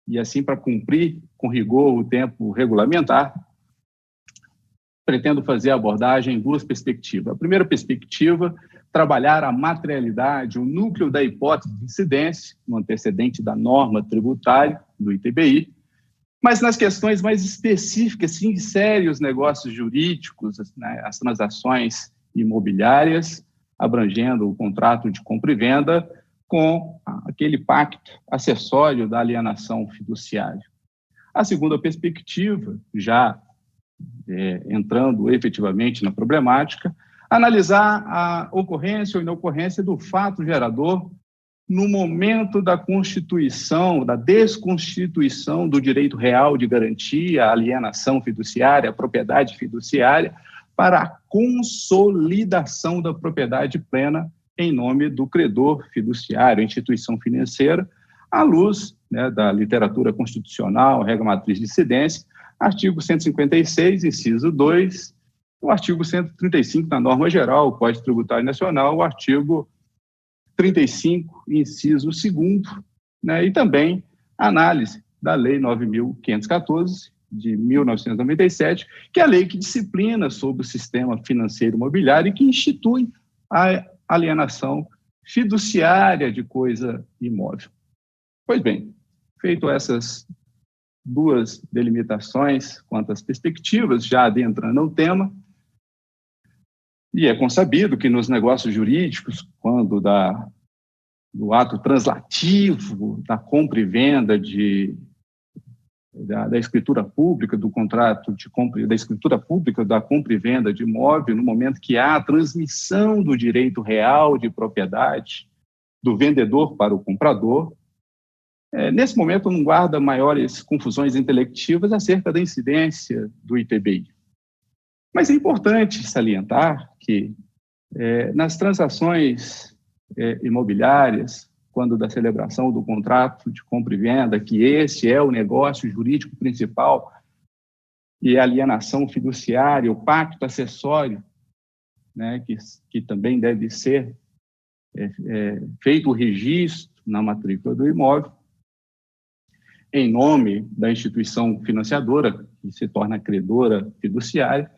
[SPEAKER 5] e assim para cumprir com rigor o tempo regulamentar, pretendo fazer a abordagem em duas perspectivas. A primeira perspectiva, trabalhar a materialidade, o núcleo da hipótese de incidência, no antecedente da norma tributária do ITBI, mas nas questões mais específicas, sim, sérios negócios jurídicos, né, as transações imobiliárias, abrangendo o contrato de compra e venda com aquele pacto acessório da alienação fiduciária. A segunda perspectiva, já entrando efetivamente na problemática, analisar a ocorrência ou inocorrência do fato gerador no momento da constituição, da desconstituição do direito real de garantia, a alienação fiduciária, a propriedade fiduciária, para a consolidação da propriedade plena em nome do credor fiduciário, instituição financeira, à luz, né, da literatura constitucional, regra matriz de incidência, artigo 156, inciso 2, o artigo 135 da norma geral, Código Tributário Nacional, o artigo 35, inciso 2º, né, e também a análise da Lei 9.514, de 1997, que é a lei que disciplina sobre o sistema financeiro imobiliário e que institui a alienação fiduciária de coisa imóvel. Pois bem, feito essas duas delimitações quanto às perspectivas, já adentrando ao tema, e é consabido que nos negócios jurídicos, quando do ato translativo, da compra e venda da escritura pública, do contrato de compra, da escritura pública da compra e venda de imóvel, no momento que há a transmissão do direito real de propriedade do vendedor para o comprador, nesse momento não guarda maiores confusões intelectivas acerca da incidência do ITBI. Mas é importante salientar que nas transações imobiliárias, quando da celebração do contrato de compra e venda, que esse é o negócio jurídico principal, e a alienação fiduciária, o pacto acessório, né, que também deve ser feito o registro na matrícula do imóvel, em nome da instituição financiadora, que se torna credora fiduciária.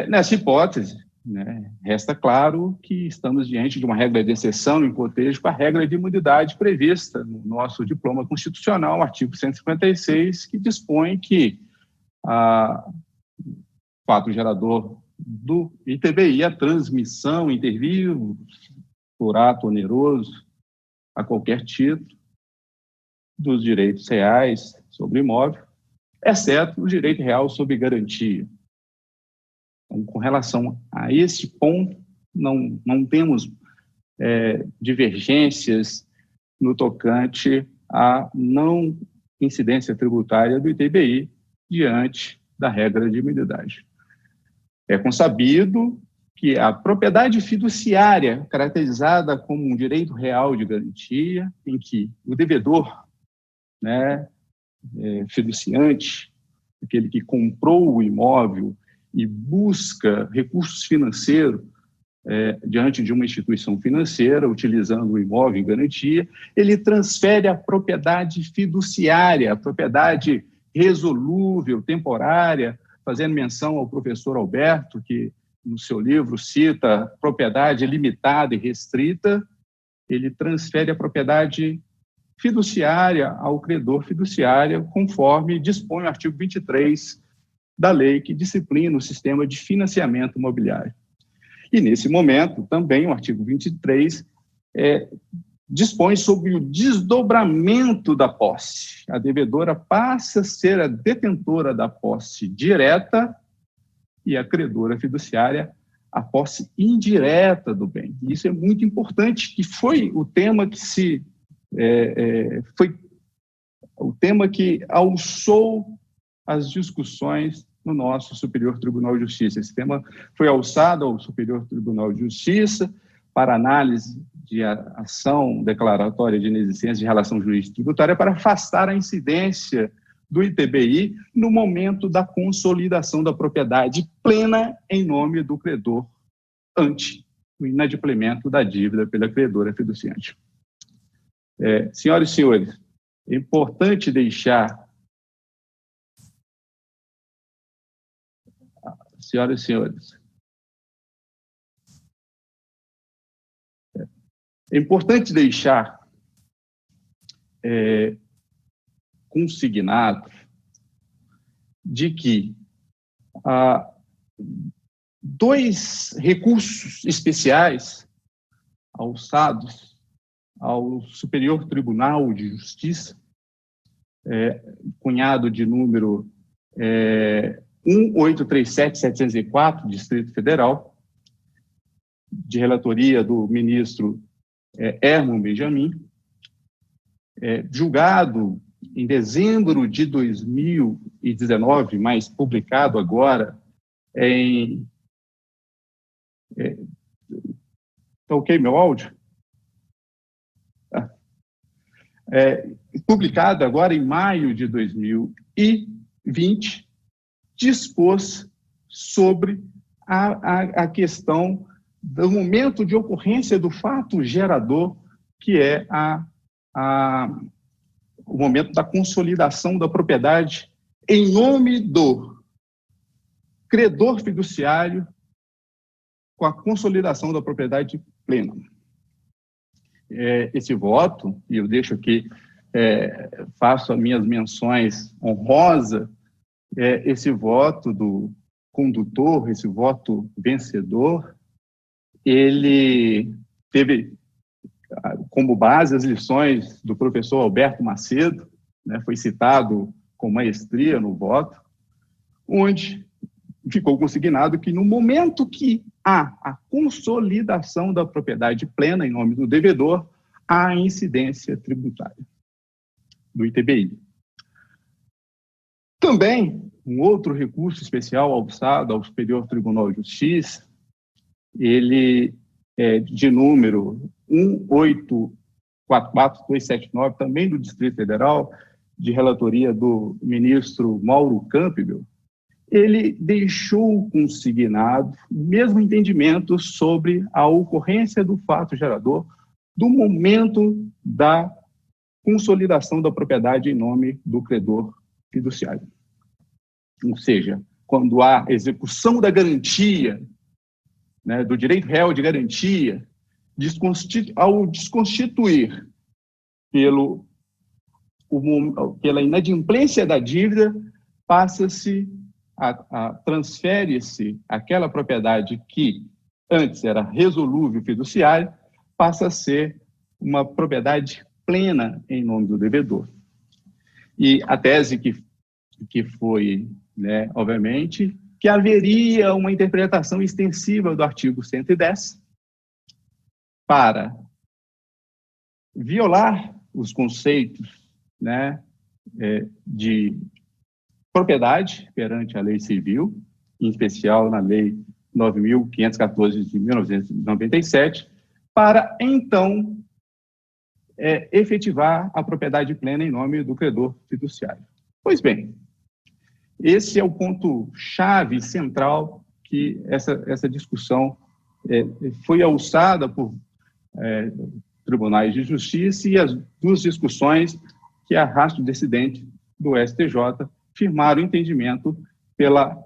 [SPEAKER 5] Nessa hipótese, né, resta claro que estamos diante de uma regra de exceção em cotejo com a regra de imunidade prevista no nosso diploma constitucional, artigo 156, que dispõe que o fato gerador do ITBI, a transmissão inter vivos, por ato oneroso, a qualquer título, dos direitos reais sobre imóvel, exceto o direito real sobre garantia. Então, com relação a esse ponto, não temos divergências no tocante à não incidência tributária do ITBI diante da regra de imunidade. É consabido que a propriedade fiduciária, caracterizada como um direito real de garantia, em que o devedor, né, fiduciante, aquele que comprou o imóvel e busca recursos financeiros diante de uma instituição financeira, utilizando o imóvel em garantia, ele transfere a propriedade fiduciária, a propriedade resolúvel, temporária, fazendo menção ao professor Alberto, que no seu livro cita propriedade limitada e restrita, ele transfere a propriedade fiduciária ao credor fiduciário, conforme dispõe o artigo 23 da lei que disciplina o sistema de financiamento imobiliário. E, nesse momento, também o artigo 23 dispõe sobre o desdobramento da posse. A devedora passa a ser a detentora da posse direta e a credora fiduciária a posse indireta do bem. E isso é muito importante, que foi o tema que foi o tema que alçou as discussões no nosso Superior Tribunal de Justiça. Esse tema foi alçado ao Superior Tribunal de Justiça para análise de ação declaratória de inexistência de relação jurídica tributária para afastar a incidência do ITBI no momento da consolidação da propriedade plena em nome do credor ante o inadimplemento da dívida pela credora fiduciante. Senhoras e senhores, É importante deixar, senhoras e senhores, é importante deixar consignado de que dois recursos especiais alçados ao Superior Tribunal de Justiça, cunhado de número 1837704, Distrito Federal, de relatoria do ministro Herman Benjamin, julgado em dezembro de 2019, mas publicado agora em... Tá ok meu áudio? Publicado agora em maio de 2020, dispôs sobre a questão do momento de ocorrência do fato gerador, que é o momento da consolidação da propriedade em nome do credor fiduciário com a consolidação da propriedade plena. Esse voto, e eu deixo aqui, faço as minhas menções honrosas, esse voto do condutor, esse voto vencedor, ele teve como base as lições do professor Alberto Macedo, né, foi citado com maestria no voto, onde ficou consignado que no momento que há a consolidação da propriedade plena em nome do devedor, há a incidência tributária do ITBI. Também, um outro recurso especial alçado ao Superior Tribunal de Justiça, ele é de número 1844279, também do Distrito Federal, de relatoria do ministro Mauro Campbell, ele deixou consignado o mesmo entendimento sobre a ocorrência do fato gerador do momento da consolidação da propriedade em nome do credor fiduciário. Ou seja, quando há execução da garantia, né, do direito real de garantia, ao desconstituir pela inadimplência da dívida, transfere-se aquela propriedade que antes era resolúvel fiduciário, passa a ser uma propriedade plena em nome do devedor. E a tese que foi, né, obviamente, que haveria uma interpretação extensiva do artigo 110 para violar os conceitos, né, de propriedade perante a lei civil, em especial na lei 9.514 de 1997, para, então, efetivar a propriedade plena em nome do credor fiduciário. Pois bem, esse é o ponto-chave central que essa discussão foi alçada por tribunais de justiça, e as duas discussões que arrasta o dissidente do STJ firmaram o entendimento pela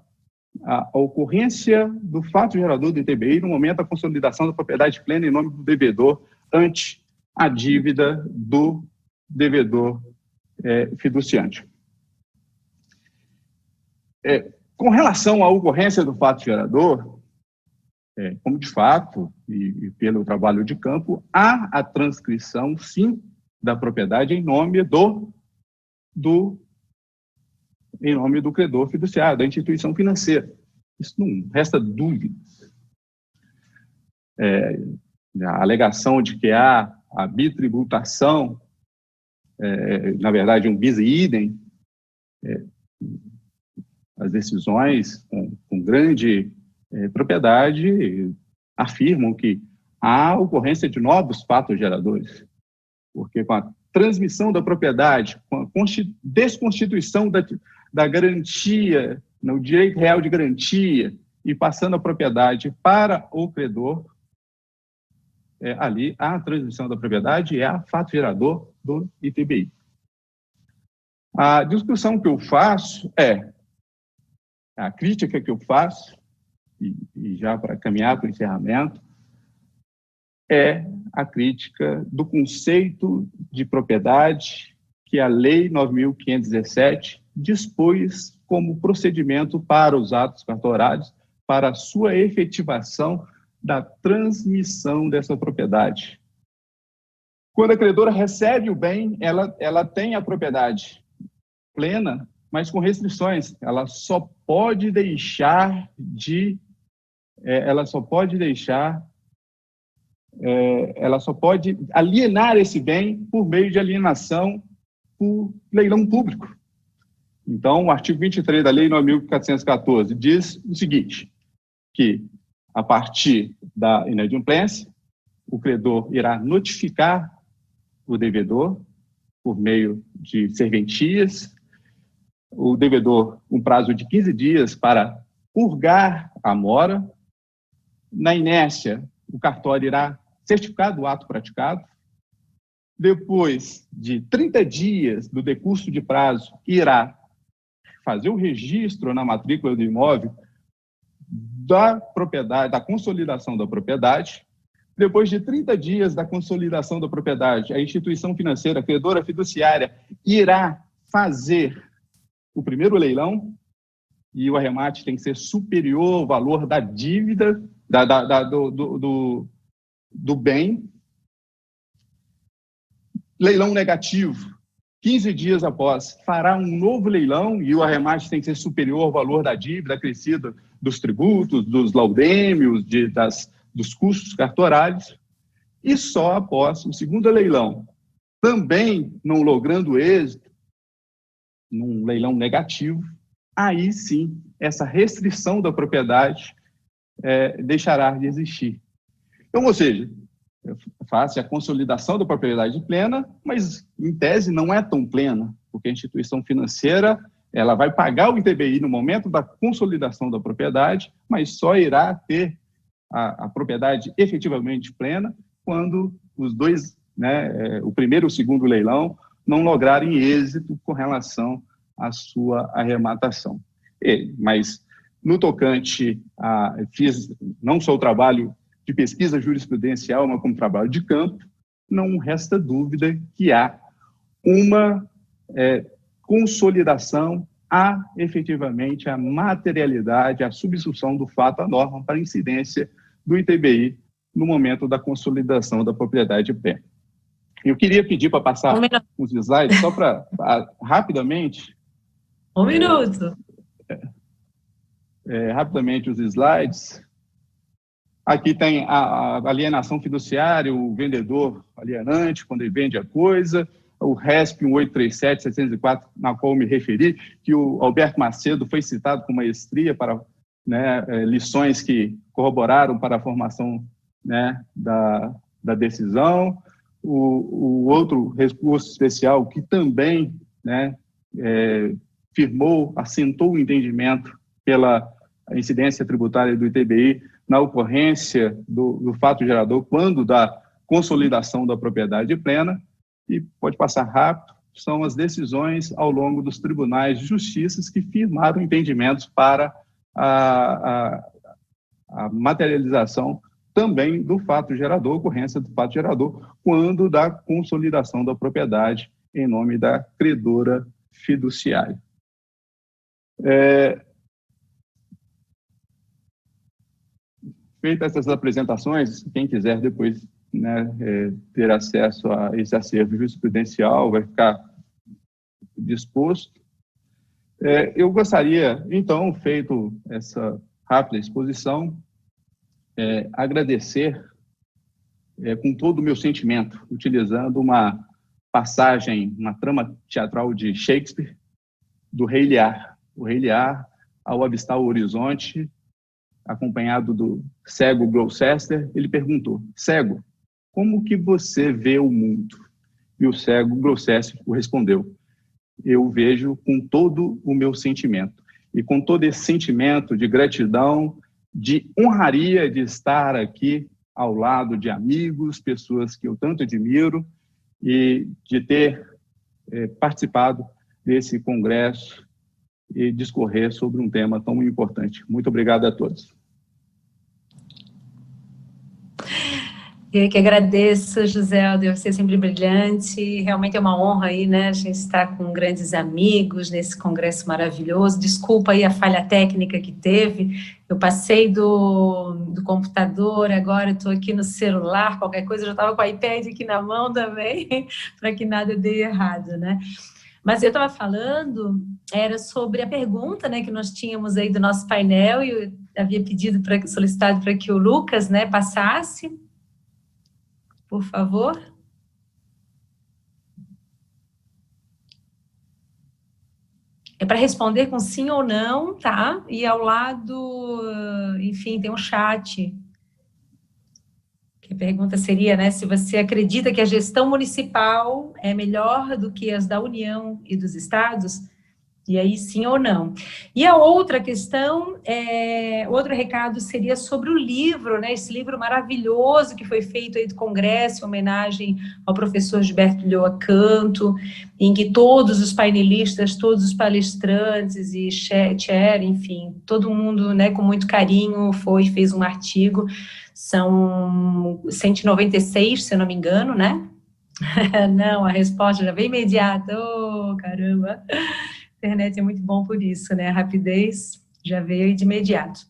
[SPEAKER 5] a ocorrência do fato gerador do ITBI no momento da consolidação da propriedade plena em nome do devedor ante a dívida do devedor fiduciante. Com relação à ocorrência do fato gerador, como de fato, e pelo trabalho de campo, há a transcrição, sim, da propriedade em nome do credor fiduciário, da instituição financeira. Isso não resta dúvidas. A alegação de que há a bitributação, na verdade, um bis idem, as decisões com grande propriedade afirmam que há ocorrência de novos fatos geradores, porque com a transmissão da propriedade, com a desconstituição da garantia, no direito real de garantia, e passando a propriedade para o credor, ali há a transmissão da propriedade e há fato gerador do ITBI. A discussão que eu faço a crítica que eu faço, e já para caminhar para o encerramento, é a crítica do conceito de propriedade que a Lei 9.517 dispôs como procedimento para os atos cartorários, para a sua efetivação da transmissão dessa propriedade. Quando a credora recebe o bem, ela tem a propriedade plena, mas com restrições. Ela só pode deixar ela só pode alienar esse bem por meio de alienação por leilão público. Então, o artigo 23 da Lei 9.414 diz o seguinte, que a partir da inadimplência, o credor irá notificar o devedor por meio de serventias, o devedor um prazo de 15 dias para purgar a mora. Na inércia, o cartório irá certificar do ato praticado. Depois de 30 dias do decurso de prazo, irá fazer o registro na matrícula do imóvel da propriedade, da consolidação da propriedade. Depois de 30 dias da consolidação da propriedade, a instituição financeira, a credora fiduciária, irá fazer o primeiro leilão, e o arremate tem que ser superior ao valor da dívida, do bem. Leilão negativo, 15 dias após, fará um novo leilão, e o arremate tem que ser superior ao valor da dívida acrescida dos tributos, dos laudêmios, dos custos cartorários, e só após o segundo leilão, também não logrando êxito, num leilão negativo, aí sim, essa restrição da propriedade deixará de existir. Então, ou seja, faz a consolidação da propriedade plena, mas, em tese, não é tão plena, porque a instituição financeira ela vai pagar o ITBI no momento da consolidação da propriedade, mas só irá ter a propriedade efetivamente plena quando os dois, o primeiro e o segundo leilão, não lograrem êxito com relação à sua arrematação. Mas, no tocante fiz não só o trabalho de pesquisa jurisprudencial, mas como trabalho de campo, não resta dúvida que há uma consolidação, há efetivamente a materialidade, a substituição do fato à norma para incidência do ITBI no momento da consolidação da propriedade plena. Eu queria pedir para passar os slides, só para, rapidamente...
[SPEAKER 1] Um minuto.
[SPEAKER 5] Rapidamente os slides. Aqui tem a alienação fiduciária, o vendedor alienante, quando ele vende a coisa, o RESP 1837-704, na qual eu me referi, que o Alberto Macedo foi citado com maestria para lições que corroboraram para a formação da decisão. O outro recurso especial que também assentou o entendimento pela incidência tributária do ITBI na ocorrência do fato gerador quando da consolidação da propriedade plena, e pode passar rápido, são as decisões ao longo dos tribunais de justiça que firmaram entendimentos para a materialização também do fato gerador, ocorrência do fato gerador, quando da consolidação da propriedade em nome da credora fiduciária. Feitas essas apresentações, quem quiser depois ter acesso a esse acervo jurisprudencial vai ficar disposto. Eu gostaria, então, feito essa rápida exposição, agradecer com todo o meu sentimento, utilizando uma passagem, uma trama teatral de Shakespeare, do Rei Lear. O Rei Lear, ao avistar o horizonte, acompanhado do cego Gloucester, ele perguntou: cego, como que você vê o mundo? E o cego Gloucester respondeu: eu vejo com todo o meu sentimento. E com todo esse sentimento de gratidão, de honraria de estar aqui ao lado de amigos, pessoas que eu tanto admiro, e de ter participado desse congresso e discorrer sobre um tema tão importante. Muito obrigado a todos.
[SPEAKER 1] Eu que agradeço, José Helder, você é sempre brilhante, realmente é uma honra aí, né, a gente está com grandes amigos nesse congresso maravilhoso. Desculpa aí a falha técnica que teve, eu passei do computador, agora estou aqui no celular, qualquer coisa, eu já estava com o iPad aqui na mão também, para que nada dê errado, né. Mas eu estava falando, era sobre a pergunta, né, que nós tínhamos aí do nosso painel, e eu havia solicitado para que o Lucas, né, passasse. Por favor. É para responder com sim ou não, tá? E ao lado, enfim, tem um chat. Que a pergunta seria, né, se você acredita que a gestão municipal é melhor do que as da União e dos estados? E aí, sim ou não. E a outra questão, outro recado seria sobre o livro, né? Esse livro maravilhoso que foi feito aí do Congresso, em homenagem ao professor Gilberto Ulloa Canto, em que todos os painelistas, todos os palestrantes e chair, enfim, todo mundo, né, com muito carinho fez um artigo. São 196, se eu não me engano, né? Não, a resposta já veio imediata. Oh, caramba! A internet é muito bom por isso, né? A rapidez já veio de imediato.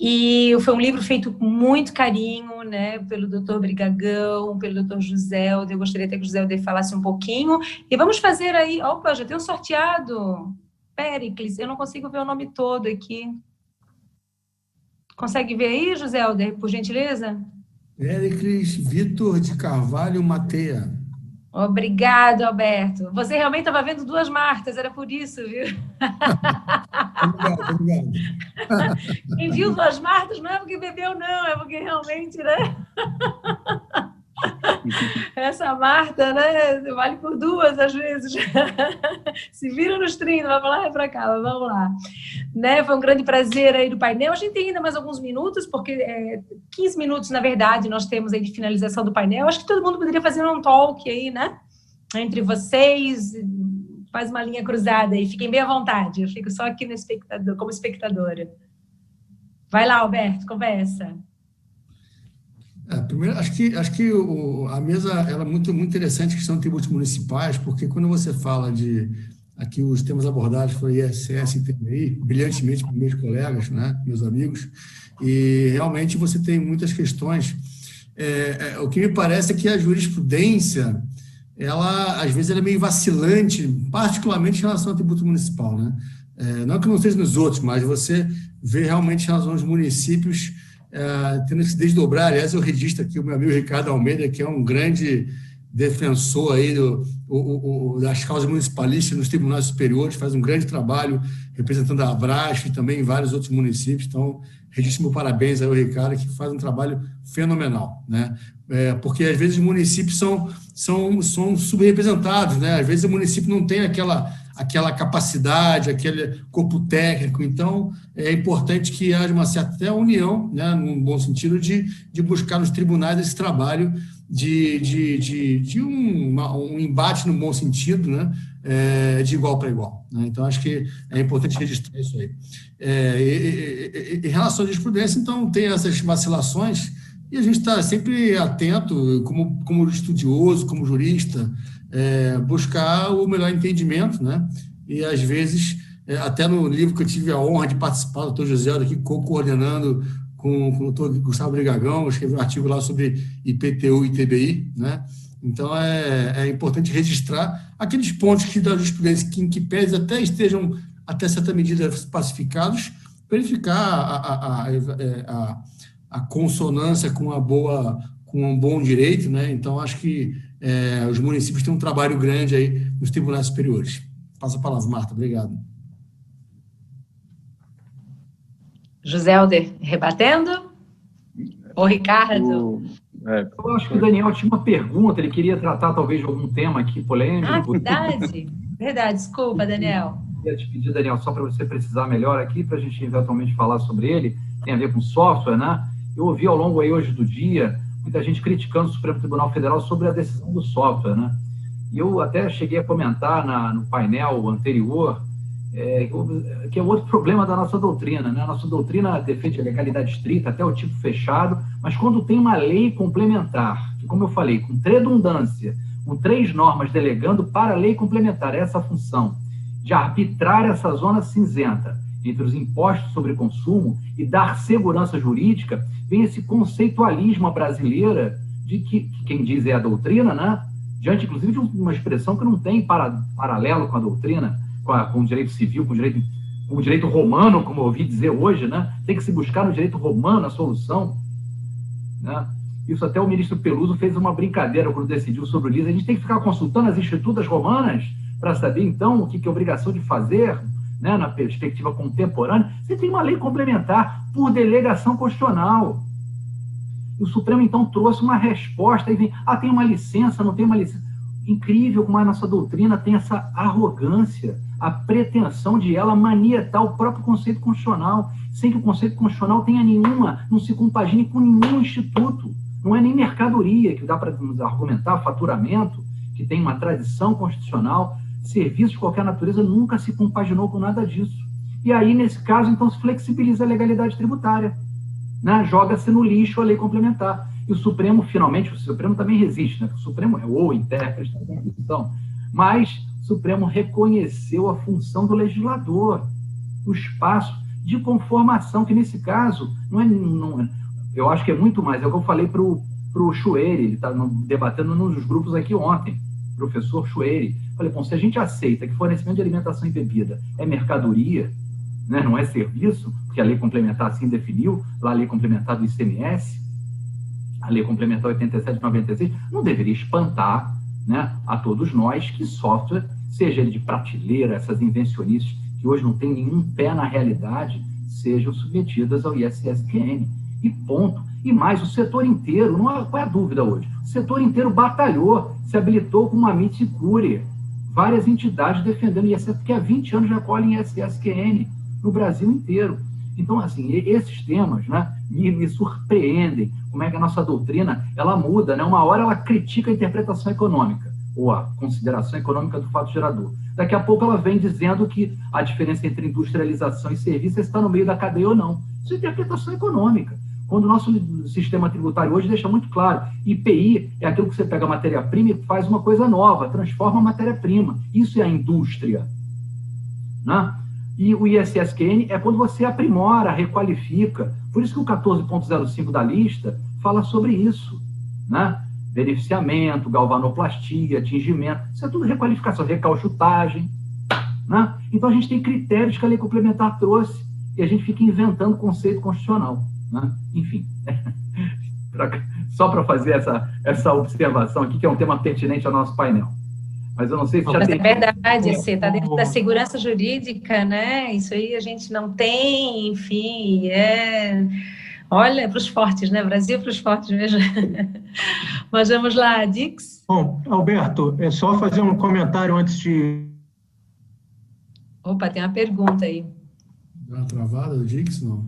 [SPEAKER 1] E foi um livro feito com muito carinho, né? Pelo Dr. Brigagão, pelo Dr. José Helder. Eu gostaria até que o José Helder falasse um pouquinho. E vamos fazer aí... Opa, já tem um sorteado. Péricles, eu não consigo ver o nome todo aqui. Consegue ver aí, José Helder, por gentileza?
[SPEAKER 2] Péricles Vitor de Carvalho Mateia.
[SPEAKER 1] Obrigado, Alberto. Você realmente estava vendo duas Martas, era por isso, viu?
[SPEAKER 2] Obrigado.
[SPEAKER 1] Quem viu duas Martas não é porque bebeu, não, é porque realmente, né? Essa Marta, né, vale por duas às vezes. Se viram nos 30, vai para lá e para cá, mas vamos lá. Né, foi um grande prazer aí do painel. A gente tem ainda mais alguns minutos, porque 15 minutos, na verdade, nós temos aí de finalização do painel. Acho que todo mundo poderia fazer um talk aí, né? Entre vocês, faz uma linha cruzada aí, fiquem bem à vontade. Eu fico só aqui no como espectadora. Vai lá, Alberto, conversa.
[SPEAKER 2] Primeiro, acho que a mesa ela é muito interessante, a questão de tributos municipais, porque quando você fala de... Aqui os temas abordados foram ISS e TBI, brilhantemente por meus colegas, né, meus amigos, e realmente você tem muitas questões. O que me parece é que a jurisprudência, ela, às vezes, ela é meio vacilante, particularmente em relação ao tributo municipal, né? Não que não seja nos outros, mas você vê realmente em relação aos municípios tendo que se desdobrar. Aliás, eu registro aqui o meu amigo Ricardo Almeida, que é um grande defensor aí das causas municipalistas nos tribunais superiores, faz um grande trabalho representando a Abrasf e também em vários outros municípios. Então, registro meu parabéns ao Ricardo, que faz um trabalho fenomenal, né? Porque às vezes os municípios são subrepresentados, né? Às vezes o município não tem aquela capacidade, aquele corpo técnico. Então, é importante que haja uma certa até união, né, num bom sentido, de buscar nos tribunais esse trabalho de um embate no bom sentido, né, de igual para igual, né? Então, acho que é importante registrar isso aí. Em relação à jurisprudência, então, tem essas vacilações e a gente está sempre atento, como estudioso, como jurista, buscar o melhor entendimento, né? E, às vezes, até no livro que eu tive a honra de participar, o Dr. José aqui coordenando com o Dr. Gustavo Brigagão, eu escrevi um artigo lá sobre IPTU e TBI, né? Então, é importante registrar aqueles pontos que da jurisprudência que pese até estejam, até certa medida, pacificados, verificar a consonância com um bom direito, né? Então, acho que os municípios têm um trabalho grande aí nos tribunais superiores. Passa a palavra, Marta. Obrigado.
[SPEAKER 1] José Helder, rebatendo? Ou Ricardo?
[SPEAKER 3] Eu acho que o Daniel tinha uma pergunta, ele queria tratar talvez de algum tema aqui polêmico.
[SPEAKER 1] Verdade, desculpa, Daniel.
[SPEAKER 3] Eu ia te pedir, Daniel, só para você precisar melhor aqui, para a gente eventualmente falar sobre ele, tem a ver com software, né? Eu ouvi ao longo aí hoje do dia muita gente criticando o Supremo Tribunal Federal sobre a decisão do software, né? E eu até cheguei a comentar no painel anterior que é outro problema da nossa doutrina, né? A nossa doutrina defende a legalidade estrita até o tipo fechado, mas quando tem uma lei complementar, que, como eu falei, com redundância, com 3 normas delegando para a lei complementar essa função de arbitrar essa zona cinzenta entre os impostos sobre consumo e dar segurança jurídica, vem esse conceitualismo brasileira de que quem diz é a doutrina, né? Diante, inclusive, de uma expressão que não tem paralelo com a doutrina, com o direito civil, com o direito romano, como eu ouvi dizer hoje, né? Tem que se buscar no direito romano a solução, né? Isso até o ministro Peluso fez uma brincadeira quando decidiu sobre o LIS. A gente tem que ficar consultando as institutas romanas para saber, então, o que é obrigação de fazer, né, na perspectiva contemporânea. Você tem uma lei complementar por delegação constitucional. E o Supremo, então, trouxe uma resposta e vem, tem uma licença, não tem uma licença. Incrível como a nossa doutrina tem essa arrogância, a pretensão de ela manietar o próprio conceito constitucional, sem que o conceito constitucional tenha não se compagine com nenhum instituto. Não é nem mercadoria, que dá para argumentar, faturamento, que tem uma tradição constitucional, serviço de qualquer natureza nunca se compaginou com nada disso. E aí, nesse caso, então, se flexibiliza a legalidade tributária, né? Joga-se no lixo a lei complementar. E o Supremo, finalmente, o Supremo também resiste, né? O Supremo é o intérprete da Constituição, mas o Supremo reconheceu a função do legislador, o espaço de conformação, que nesse caso, eu acho que é muito mais, é o que eu falei para o Chueire, ele está debatendo nos grupos aqui ontem, professor Chueire. Falei, bom, se a gente aceita que fornecimento de alimentação e bebida é mercadoria, né, não é serviço, porque a lei complementar assim definiu, lá a lei complementar do ICMS, a lei complementar 87 de 96, não deveria espantar, né, a todos nós que software, seja ele de prateleira, essas invencionices que hoje não tem nenhum pé na realidade, sejam submetidas ao ISSQN. E ponto. E mais, o setor inteiro, qual é a dúvida hoje? O setor inteiro batalhou, se habilitou com uma miticúria. Várias entidades defendendo o ISS, porque há 20 anos já colhem ISSQN no Brasil inteiro. Então, assim, esses temas, né, me surpreendem. Como é que a nossa doutrina, ela muda, né? Uma hora ela critica a interpretação econômica, ou a consideração econômica do fato gerador. Daqui a pouco ela vem dizendo que a diferença entre industrialização e serviço está no meio da cadeia ou não. Isso é interpretação econômica. Quando o nosso sistema tributário hoje deixa muito claro, IPI é aquilo que você pega a matéria-prima e faz uma coisa nova, transforma a matéria-prima. Isso é a indústria, né? E o ISSQN é quando você aprimora, requalifica. Por isso que o 14.05 da lista fala sobre isso, né? Beneficiamento, galvanoplastia, tingimento, isso é tudo requalificação, recauchutagem, né? Então a gente tem critérios que a lei complementar trouxe e a gente fica inventando conceito constitucional, né? Enfim, só para fazer essa observação aqui, que é um tema pertinente ao nosso painel. Mas eu não sei se já tem...
[SPEAKER 1] É verdade, você está dentro da segurança jurídica, né? Isso aí a gente não tem, enfim, Olha, para os fortes, né? Brasil para os fortes mesmo. Mas vamos lá, Dix?
[SPEAKER 4] Bom, Alberto, é só fazer um comentário antes de...
[SPEAKER 1] Opa, tem uma pergunta aí.
[SPEAKER 2] Deu uma travada do Dix, não?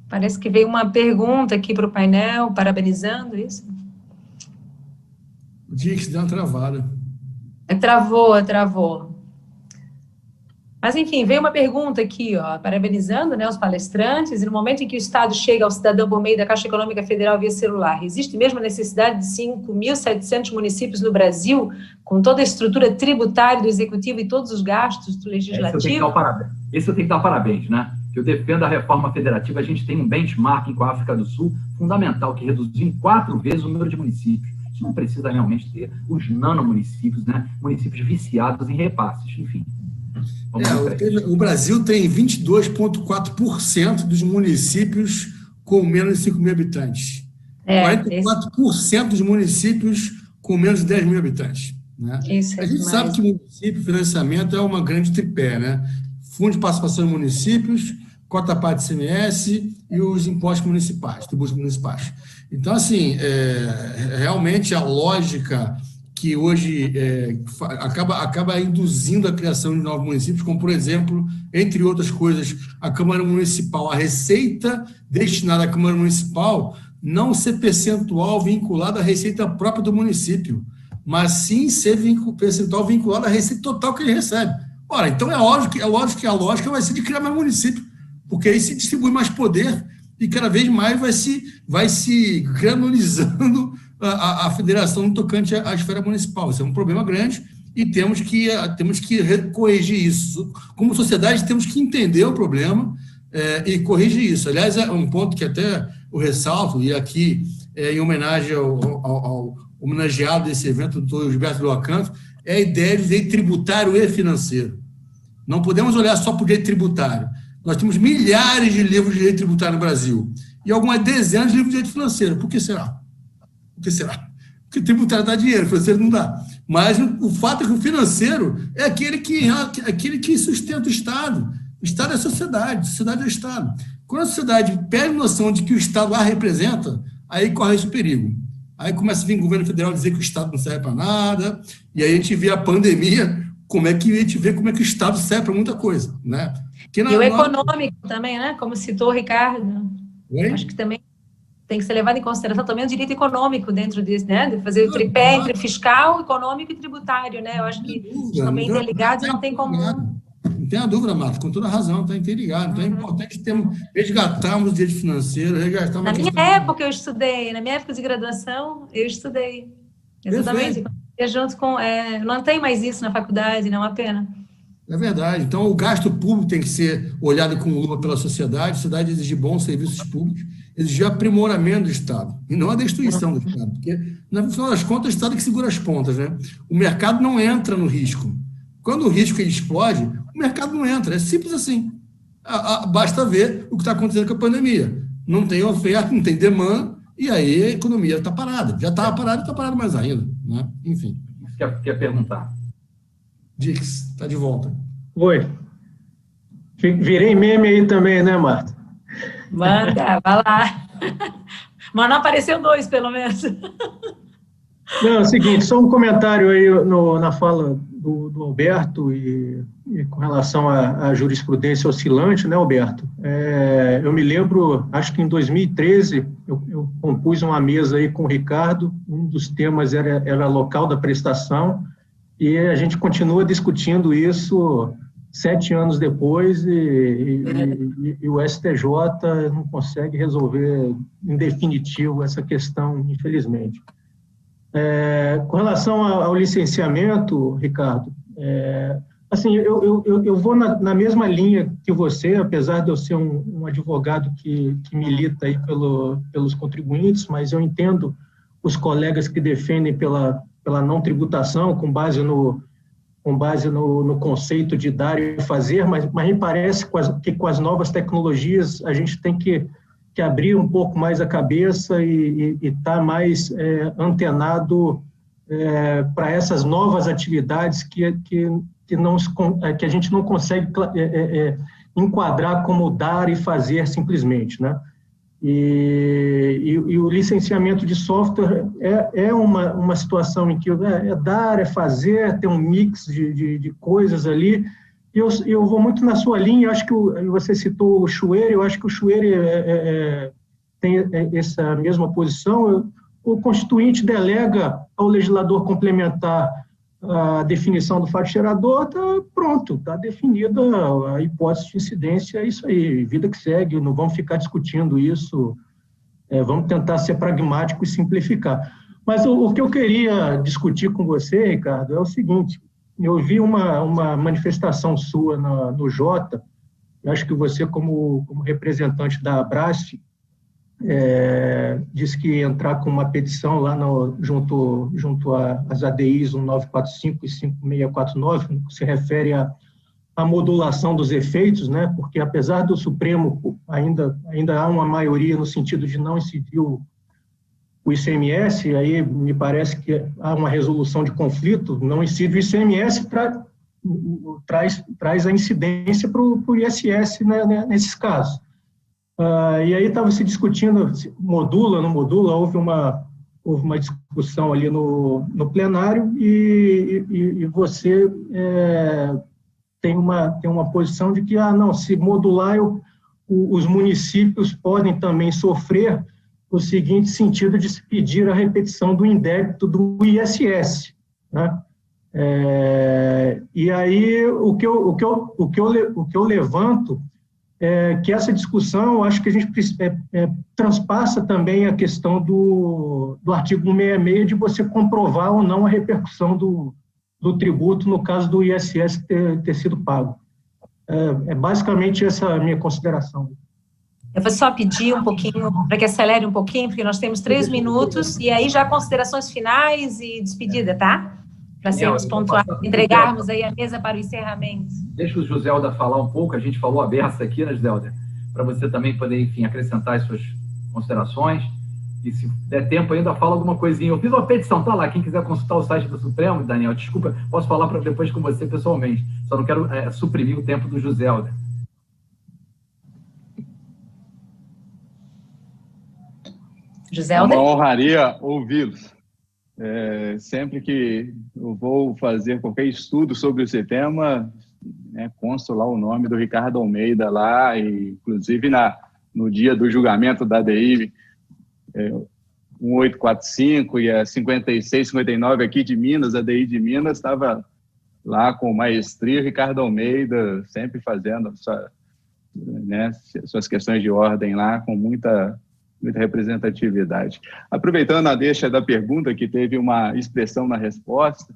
[SPEAKER 1] Parece que veio uma pergunta aqui para o painel, parabenizando isso.
[SPEAKER 2] O Dix deu uma travada.
[SPEAKER 1] Travou. Mas, enfim, veio uma pergunta aqui, parabenizando, né, os palestrantes, e no momento em que o Estado chega ao cidadão por meio da Caixa Econômica Federal via celular, existe mesmo a necessidade de 5.700 municípios no Brasil, com toda a estrutura tributária do Executivo e todos os gastos do Legislativo?
[SPEAKER 3] Esse eu tenho que dar parabéns, né? Eu defendo a reforma federativa, a gente tem um benchmarking com a África do Sul fundamental, que reduziu em 4 vezes o número de municípios. A gente não precisa realmente ter os nanomunicípios, né? Municípios viciados em repasses, enfim.
[SPEAKER 2] O Brasil tem 22,4% dos municípios com menos de 5 mil habitantes. 44% dos municípios com menos de 10 mil habitantes. Né? A gente sabe que município, financiamento é uma grande tripé, né? Fundo de participação em municípios, cota parte do ICMS e os impostos municipais, tributos municipais. Então, assim, realmente a lógica que hoje acaba induzindo a criação de novos municípios, como, por exemplo, entre outras coisas, a Câmara Municipal, a receita destinada à Câmara Municipal não ser percentual vinculada à receita própria do município. mas sim ser percentual vinculado à receita total que ele recebe. Ora, então é lógico que a lógica vai ser de criar mais município, porque aí se distribui mais poder e cada vez mais vai se granulizando a federação no tocante à esfera municipal. Isso é um problema grande e temos que corrigir isso. Como sociedade, temos que entender o problema e corrigir isso. Aliás, é um ponto que até eu ressalto, e aqui, em homenagem ao homenageado desse evento, o doutor Gilberto Loacanto, é a ideia de direito tributário e financeiro. Não podemos olhar só para o direito tributário. Nós temos milhares de livros de direito tributário no Brasil e algumas dezenas de livros de direito financeiro. Por que será? Porque tributário dá dinheiro, financeiro não dá. Mas o fato é que o financeiro é aquele que sustenta o Estado. O Estado é a sociedade é o Estado. Quando a sociedade perde noção de que o Estado a representa, aí corre esse perigo. Aí começa a vir o governo federal dizer que o Estado não serve para nada, e aí a gente vê a pandemia, como é que o Estado serve para muita coisa, né?
[SPEAKER 1] E o econômico também, né? Como citou o Ricardo. Acho que também tem que ser levado em consideração também o direito econômico dentro disso, né? De fazer o tripé entre fiscal, econômico e tributário, né? Eu acho que estão bem interligados e não tem como...
[SPEAKER 2] Não tenha dúvida, Marta, com toda razão, está interligado. Então é importante resgatarmos o direito financeiro, resgatarmos...
[SPEAKER 1] Na minha época de graduação, eu estudei. Exatamente. Junto com... não tem mais isso na faculdade, não é uma pena.
[SPEAKER 2] É verdade. Então, o gasto público tem que ser olhado com lupa pela sociedade. A sociedade exige bons serviços públicos, exige aprimoramento do Estado, e não a destruição do Estado, porque, no final das contas, o Estado é que segura as pontas, né? O mercado não entra no risco. Quando o risco explode, o mercado não entra. É simples assim. Basta ver o que está acontecendo com a pandemia. Não tem oferta, não tem demanda, e aí a economia está parada. Já estava parada e está parada mais ainda, né? Enfim.
[SPEAKER 3] Quer perguntar?
[SPEAKER 2] Dix, está de volta.
[SPEAKER 4] Oi. Virei meme aí também, né, Marta?
[SPEAKER 1] Manda, vai lá. Mas não apareceu 2, pelo menos.
[SPEAKER 4] Não, é o seguinte, só um comentário aí na fala do Alberto e com relação à jurisprudência oscilante, né, Alberto? Eu me lembro, acho que em 2013, eu compus uma mesa aí com o Ricardo, um dos temas era local da prestação, e a gente continua discutindo isso 7 anos depois e o STJ não consegue resolver em definitivo essa questão, infelizmente. Com relação ao licenciamento, Ricardo, assim, eu vou na mesma linha que você, apesar de eu ser um advogado que milita aí pelos contribuintes, mas eu entendo os colegas que defendem pela não tributação, com base no conceito de dar e fazer, mas me parece que com as novas tecnologias a gente tem que abrir um pouco mais a cabeça e estar mais antenado para essas novas atividades que a gente não consegue enquadrar como dar e fazer simplesmente, né? E o licenciamento de software é uma situação em que é dar, é fazer, tem um mix de coisas ali. Eu vou muito na sua linha, acho que você citou o Chueire, eu acho que o Chueire tem essa mesma posição. O Constituinte delega ao legislador complementar a definição do fato gerador, está pronto, está definida a hipótese de incidência, é isso aí, vida que segue, não vamos ficar discutindo isso, vamos tentar ser pragmático e simplificar. Mas o que eu queria discutir com você, Ricardo, é o seguinte: eu vi uma manifestação sua no Jota, eu acho que você, como representante da Abrasf, disse que ia entrar com uma petição lá junto às ADIs 1945 e 5649, no que se refere à modulação dos efeitos, né? Porque apesar do Supremo ainda há uma maioria no sentido de não incidir o ICMS, aí me parece que há uma resolução de conflito, não incide o ICMS, traz a incidência para o ISS, né, nesses casos. E aí estava se discutindo, modula, não modula, houve uma discussão ali no plenário e você tem uma posição de que, não, se modular, os municípios podem também sofrer o seguinte sentido de se pedir a repetição do indébito do ISS. né? E aí, o que eu levanto é que essa discussão, acho que a gente transpassa também a questão do artigo 166, de você comprovar ou não a repercussão do tributo, no caso do ISS ter sido pago. É basicamente essa a minha consideração.
[SPEAKER 1] Eu vou só pedir um pouquinho, para que acelere um pouquinho, porque nós temos 3 minutos, e aí já considerações finais e despedida, tá? Para sermos pontuais, entregarmos aí a mesa para o encerramento.
[SPEAKER 3] Deixa o Joselda falar um pouco, a gente falou aberto aqui, né, Joselda? Para você também poder, enfim, acrescentar as suas considerações. E se der tempo ainda, fala alguma coisinha. Eu fiz uma petição, tá lá, quem quiser consultar o site do Supremo, Daniel, desculpa, posso falar depois com você pessoalmente, só não quero suprimir o tempo do Joselda.
[SPEAKER 1] Joselda?
[SPEAKER 5] É uma honraria ouvi-los. Sempre que eu vou fazer qualquer estudo sobre esse tema, consta lá o nome do Ricardo Almeida lá, e, inclusive no dia do julgamento da ADI 1845 e a 56, 59 aqui de Minas, a ADI de Minas estava lá com maestria, Ricardo Almeida sempre fazendo suas questões de ordem lá com muita representatividade. Aproveitando a deixa da pergunta, que teve uma expressão na resposta,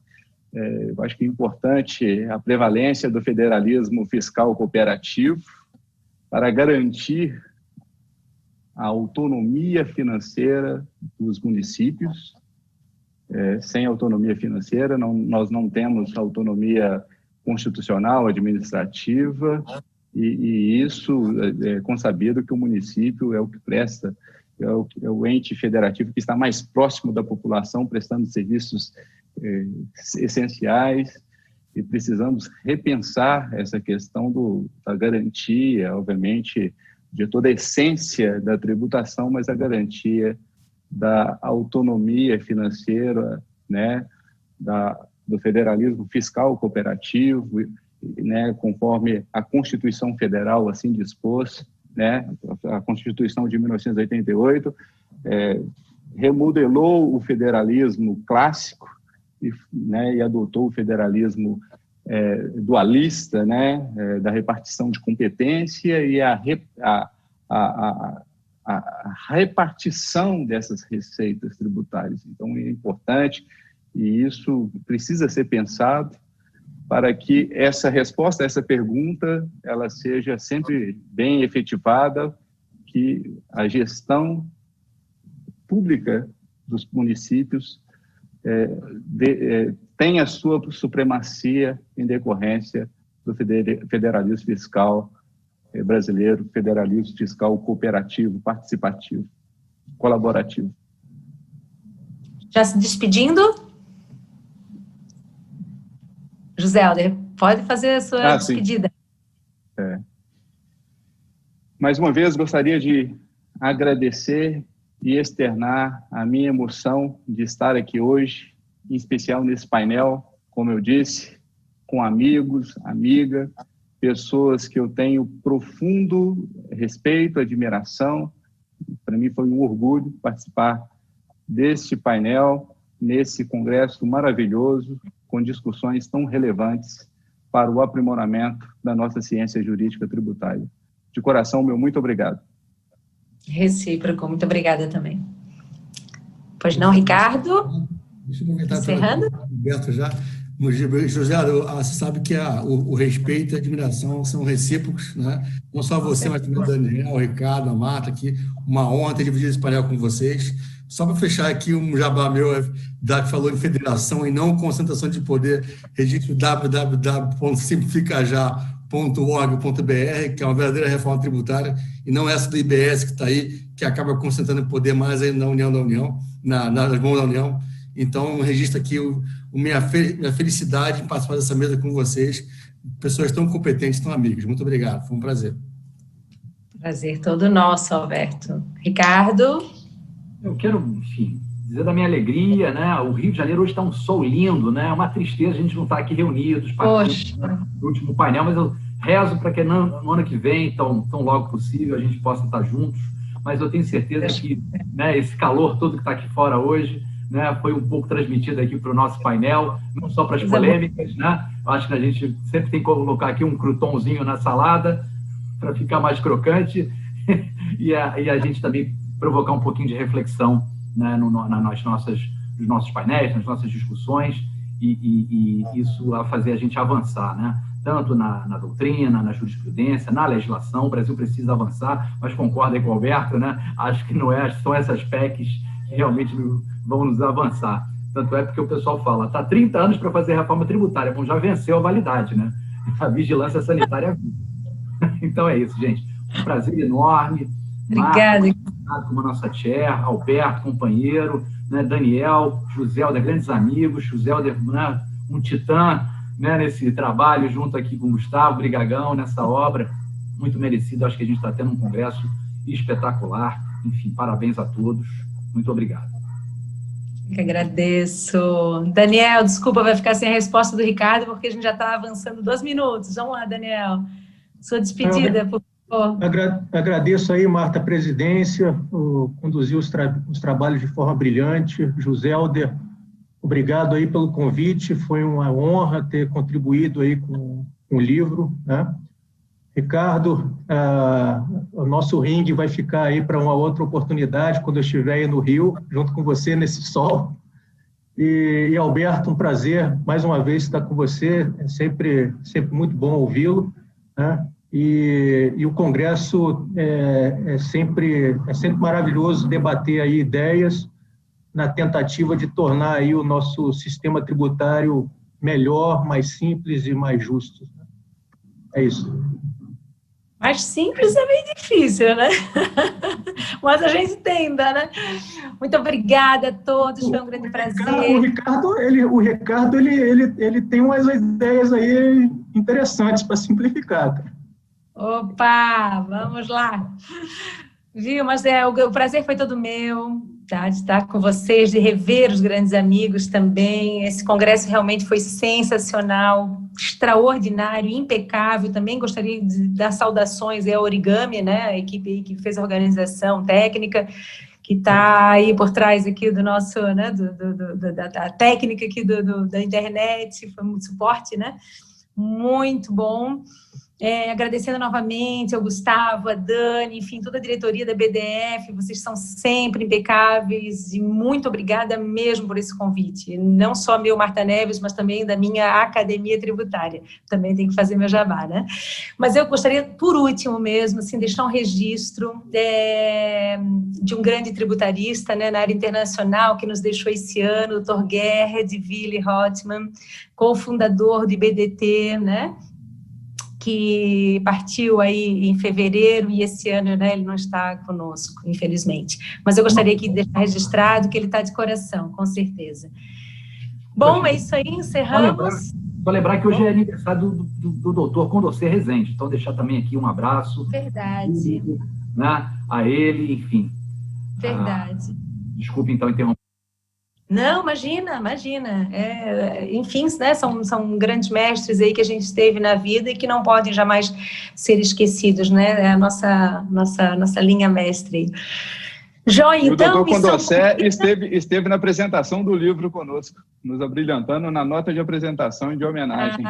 [SPEAKER 5] eu acho que é importante a prevalência do federalismo fiscal cooperativo para garantir a autonomia financeira dos municípios. Sem autonomia financeira, nós não temos autonomia constitucional, administrativa, e isso é consabido que o município é o que presta, é o ente federativo que está mais próximo da população, prestando serviços essenciais, e precisamos repensar essa questão da garantia, obviamente, de toda a essência da tributação, mas a garantia da autonomia financeira, né, do federalismo fiscal cooperativo, né, conforme a Constituição Federal assim dispôs, né, a Constituição de 1988, remodelou o federalismo clássico e adotou o federalismo dualista, né, da repartição de competência e a repartição dessas receitas tributárias. Então, é importante, e isso precisa ser pensado para que essa resposta a essa pergunta ela seja sempre bem efetivada, que a gestão pública dos municípios tenha sua supremacia em decorrência do federalismo fiscal brasileiro, federalismo fiscal cooperativo, participativo, colaborativo.
[SPEAKER 1] Já se despedindo? Joselda, pode fazer a sua despedida.
[SPEAKER 5] Mais uma vez, gostaria de agradecer e externar a minha emoção de estar aqui hoje, em especial nesse painel, como eu disse, com amigos, amigas, pessoas que eu tenho profundo respeito, admiração. Para mim foi um orgulho participar deste painel, nesse congresso maravilhoso, com discussões tão relevantes para o aprimoramento da nossa ciência jurídica tributária. De coração, meu muito obrigado.
[SPEAKER 1] Recíproco, muito obrigada também. Pois não, Ricardo?
[SPEAKER 2] Deixa eu aproveitar.
[SPEAKER 1] Encerrando?
[SPEAKER 2] Roberto já. José, você sabe que o respeito e a admiração são recíprocos, né? Não só você, mas também o Daniel, o Ricardo, a Marta aqui. Uma honra ter dividido esse painel com vocês. Só para fechar aqui, um jabá meu, que falou em federação e não concentração de poder, registro www.simplificajá.org.br, que é uma verdadeira reforma tributária, e não essa do IBS que está aí, que acaba concentrando poder mais aí nas mãos da União. Então, registro aqui minha felicidade em participar dessa mesa com vocês, pessoas tão competentes, tão amigas. Muito obrigado, foi um prazer.
[SPEAKER 1] Prazer todo nosso, Alberto. Ricardo?
[SPEAKER 3] Eu quero, enfim, dizer da minha alegria, né? O Rio de Janeiro hoje está um sol lindo, né? É uma tristeza a gente não estar aqui reunidos, no último painel, mas eu rezo para que no ano que vem, tão logo possível, a gente possa estar juntos. Mas eu tenho certeza que, né, esse calor todo que está aqui fora hoje né, foi um pouco transmitida aqui para o nosso painel, não só para as polêmicas, né? Acho que a gente sempre tem que colocar aqui um croutonzinho na salada para ficar mais crocante e a gente também provocar um pouquinho de reflexão, né, nos nossos painéis, nas nossas discussões, e isso a fazer a gente avançar, né? Tanto na doutrina, na jurisprudência, na legislação. O Brasil precisa avançar, mas concordo aí com o Alberto, né? Acho que não são essas PECs que realmente vão nos avançar. Tanto é porque o pessoal fala, está 30 anos para fazer reforma tributária, bom, já venceu a validade, né? A vigilância sanitária. Então é isso, gente. Um prazer enorme.
[SPEAKER 1] Obrigada.
[SPEAKER 3] Marta, como a nossa chair, Alberto, companheiro, né? Daniel, Joselder, grandes amigos, Joselder, né? Um titã, né, nesse trabalho, junto aqui com o Gustavo Brigagão, nessa obra, muito merecido. Acho que a gente está tendo um congresso espetacular. Enfim, parabéns a todos. Muito obrigado.
[SPEAKER 1] Eu que agradeço. Daniel, desculpa, vai ficar sem a resposta do Ricardo, porque a gente já está avançando 2 minutos. Vamos lá, Daniel. Sua despedida, por favor.
[SPEAKER 4] Agradeço aí, Marta, a presidência, conduziu os trabalhos de forma brilhante. Joselder, obrigado aí pelo convite, foi uma honra ter contribuído aí com o livro, né? Ricardo, o nosso ringue vai ficar aí para uma outra oportunidade, quando eu estiver aí no Rio, junto com você nesse sol. E Alberto, um prazer, mais uma vez, estar com você, é sempre muito bom ouvi-lo, né? E o Congresso é sempre maravilhoso debater aí ideias, na tentativa de tornar aí o nosso sistema tributário melhor, mais simples e mais justo. É isso.
[SPEAKER 1] Mais simples é bem difícil, né? Mas a gente tenta, né? Muito obrigada a todos, foi um grande prazer.
[SPEAKER 4] O Ricardo, ele tem umas ideias aí interessantes para simplificar, cara.
[SPEAKER 1] Opa, vamos lá. Viu, mas o prazer foi todo meu, tá, de estar com vocês, de rever os grandes amigos também. Esse congresso realmente foi sensacional, extraordinário, impecável. Também gostaria de dar saudações ao Origami, né, a equipe que fez a organização técnica, que está aí por trás aqui do nosso, né, da técnica aqui da internet, foi muito suporte, né, muito bom. Agradecendo novamente ao Gustavo, a Dani, enfim, toda a diretoria da BDF, vocês são sempre impecáveis e muito obrigada mesmo por esse convite. Não só meu, Marta Neves, mas também da minha academia tributária. Também tem que fazer meu jabá, né? Mas eu gostaria, por último mesmo, assim, deixar um registro de um grande tributarista, né, na área internacional que nos deixou esse ano, o Dr. Gerhard Willi Rothmann, cofundador do IBDT, né? Que partiu aí em fevereiro e esse ano, né, ele não está conosco, infelizmente. Mas eu gostaria de deixar registrado que ele está de coração, com certeza. Bom, é isso aí, encerramos.
[SPEAKER 3] Só lembrar que hoje é aniversário do doutor Condorcet Rezende, então deixar também aqui um abraço.
[SPEAKER 1] Verdade.
[SPEAKER 3] Né, a ele, enfim.
[SPEAKER 1] Verdade.
[SPEAKER 3] Desculpe, então, interromper.
[SPEAKER 1] Não, imagina. Enfim, né, são grandes mestres aí que a gente teve na vida e que não podem jamais ser esquecidos, né? É a nossa linha mestre. Joia, então...
[SPEAKER 5] O doutor Condorcet esteve na apresentação do livro conosco, nos abrilhantando na nota de apresentação e de homenagem.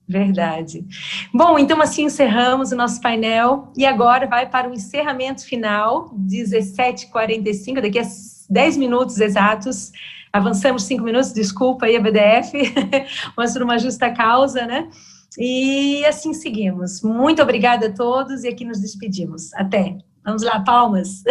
[SPEAKER 1] Verdade. Bom, então assim encerramos o nosso painel e agora vai para o encerramento final, 17h45, daqui a 10 minutos exatos. Avançamos 5 minutos, desculpa aí a BDF, mas por uma justa causa, né? E assim seguimos. Muito obrigada a todos e aqui nos despedimos. Até. Vamos lá, palmas.